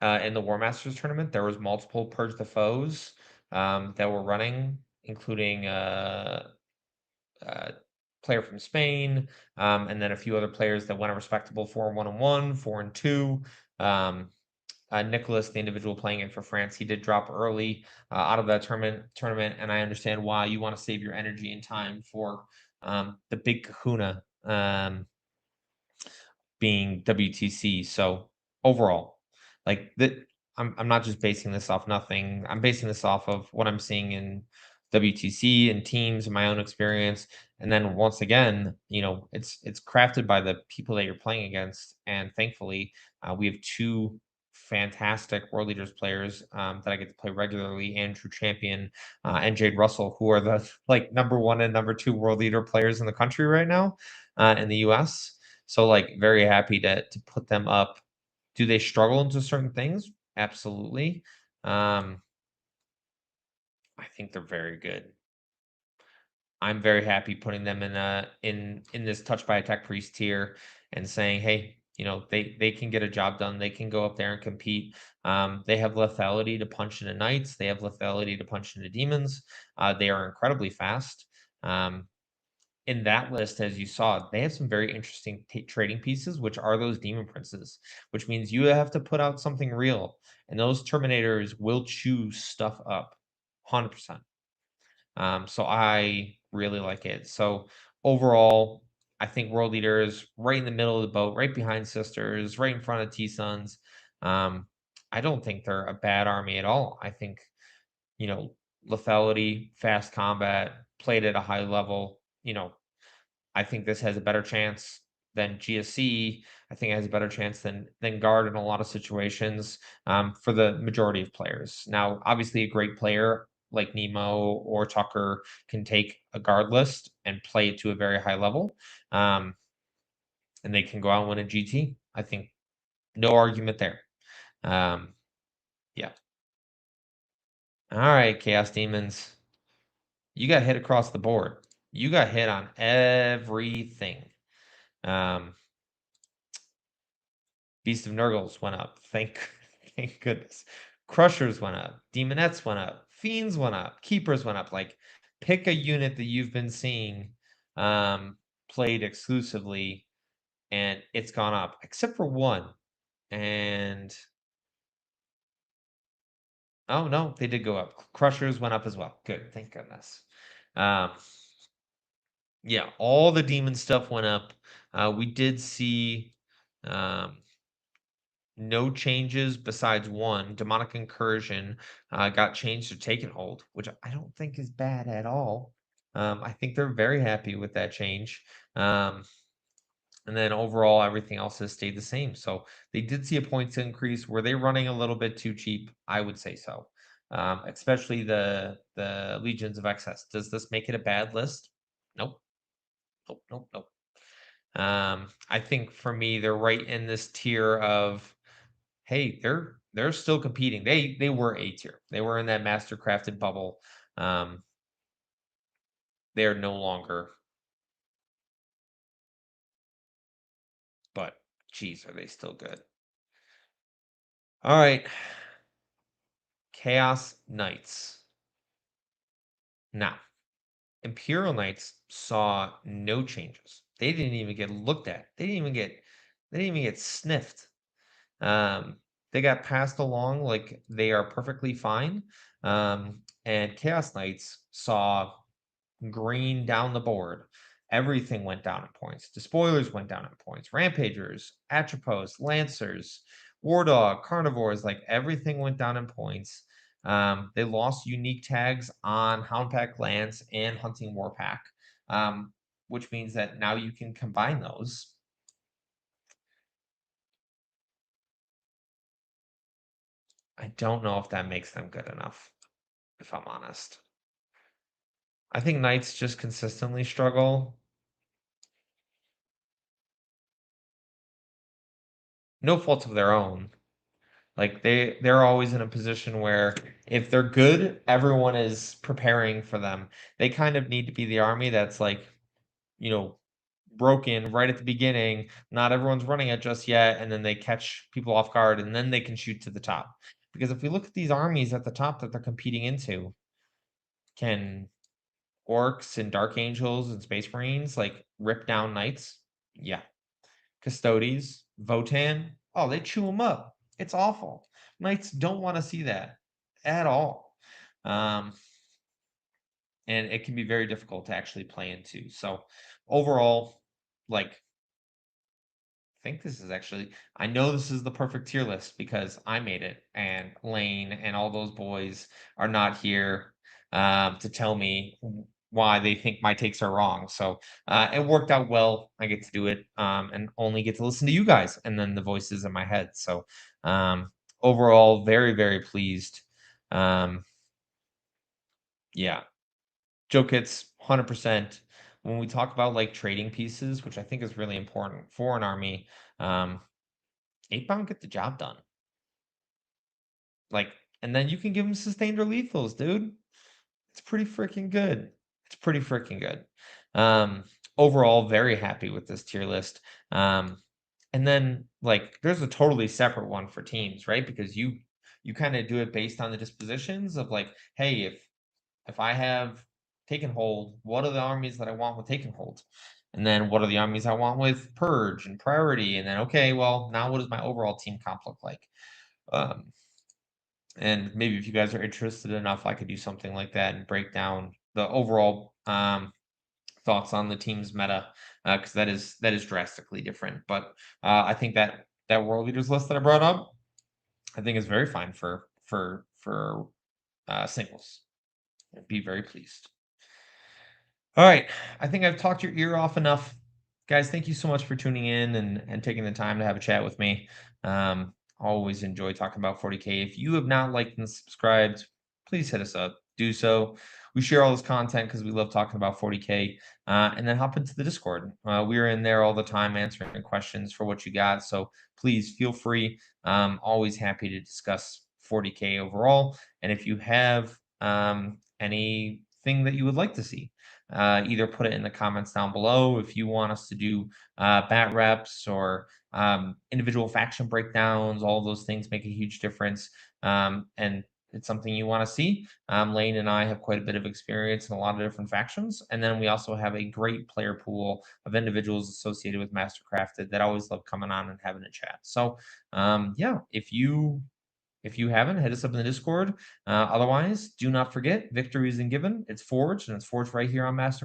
in the War Masters tournament. There was multiple Purge the Foes that were running, including uh, player from Spain, and then a few other players that went a respectable 4-1-1, 4-2. Nicholas, the individual playing it for France, he did drop early out of that tournament, and I understand why you want to save your energy and time for the big Kahuna being WTC. So overall, like that, I'm not just basing this off nothing. I'm basing this off of what I'm seeing in WTC and teams and my own experience. And then once again, it's crafted by the people that you're playing against. And thankfully, we have 2 fantastic World Leaders players that I get to play regularly, Andrew Champion and Jade Russell, who are the like number 1 and number 2 World Leader players in the country right now in the US. So, like, very happy to put them up. Do they struggle into certain things? Absolutely. Um, I think they're very good. I'm very happy putting them in this touch by attack priest tier and saying, hey, they can get a job done. They can go up there and compete. They have lethality to punch into knights. They have lethality to punch into demons. They are incredibly fast. In that list, as you saw, they have some very interesting trading pieces, which are those demon princes, which means you have to put out something real, and those terminators will chew stuff up, 100%. So I really like it. So overall, I think World Leader is right in the middle of the boat, right behind Sisters, right in front of T-Suns. Um, I don't think they're a bad army at all. I think, lethality, fast combat, played at a high level. I think this has a better chance than GSC. I think it has a better chance than Guard in a lot of situations, for the majority of players. Now, obviously, a great player like Nemo or Tucker can take a Guard list and play it to a very high level, um, and they can go out and win a GT. I think no argument there. Um, yeah. All right, Chaos Demons. You got hit across the board. You got hit on everything. Um, Beast of Nurgles went up. Thank goodness. Crushers went up. Demonettes went up. Fiends went up. Keepers went up. Like, pick a unit that you've been seeing played exclusively, and it's gone up, except for one. And oh no, they did go up. Crushers went up as well. Good, thank goodness. Um, yeah, all the demon stuff went up. We did see um, no changes besides one. Demonic Incursion got changed to Taken Hold, which I don't think is bad at all. I think they're very happy with that change. And then overall, everything else has stayed the same. So they did see a points increase. Were they running a little bit too cheap? I would say so. Especially the Legions of Excess. Does this make it a bad list? Nope. Nope. Nope. Nope. I think for me, they're right in this tier of, hey, they're still competing. They were A tier. They were in that master crafted bubble. They are no longer. But geez, are they still good? All right. Chaos Knights. Now, Imperial Knights saw no changes. They didn't even get looked at. They didn't even get sniffed. They got passed along like they are perfectly fine. And Chaos Knights saw green down the board. Everything went down in points. Despoilers went down in points. Rampagers, Atropos, Lancers, War Dog, Carnivores, like everything went down in points. They lost unique tags on Hound Pack Lance and Hunting Warpack, which means that now you can combine those. I don't know if that makes them good enough, if I'm honest. I think Knights just consistently struggle. No fault of their own. Like they're always in a position where if they're good, everyone is preparing for them. They kind of need to be the army that's like, you know, broken right at the beginning. Not everyone's running it just yet, and then they catch people off guard, and then they can shoot to the top. Because if we look at these armies at the top that they're competing into, can orcs and dark angels and space marines like rip down knights? Yeah. Custodes, Votan, oh, they chew them up. It's awful. Knights don't want to see that at all. Um, and it can be very difficult to actually play into. So overall, like, I think this is actually, I know this is the perfect tier list because I made it, and Lane and all those boys are not here to tell me why they think my takes are wrong. So it worked out well. I get to do it and only get to listen to you guys and then the voices in my head. So overall, very, very pleased. Yeah. Joe Kits, 100%. When we talk about like trading pieces, which I think is really important for an army, 8-bound get the job done. Like, and then you can give them sustained or lethals, dude. It's pretty freaking good. It's pretty freaking good. Overall, very happy with this tier list. And then like there's a totally separate one for teams, right? Because you kind of do it based on the dispositions of like, hey, if I have Taken Hold, what are the armies that I want with Taken Hold? And then what are the armies I want with Purge and Priority? And then okay, well, now what does my overall team comp look like? And maybe if you guys are interested enough, I could do something like that and break down the overall thoughts on the team's meta, because that is drastically different. But I think that world leaders list that I brought up, I think is very fine for singles. I'd be very pleased. All right, I think I've talked your ear off enough. Guys, thank you so much for tuning in and taking the time to have a chat with me. Always enjoy talking about 40K. If you have not liked and subscribed, please hit us up. Do so. We share all this content because we love talking about 40K. And then hop into the Discord. We are in there all the time answering questions for what you got. So please feel free. Always happy to discuss 40K overall. And if you have anything that you would like to see, either put it in the comments down below if you want us to do bat reps or individual faction breakdowns. All of those things make a huge difference. And it's something you want to see. Lane and I have quite a bit of experience in a lot of different factions. And then we also have a great player pool of individuals associated with Mastercrafted that always love coming on and having a chat. So yeah, if you haven't, hit us up in the Discord. Otherwise, do not forget, victory isn't given. It's forged, and it's forged right here on Mastercraft.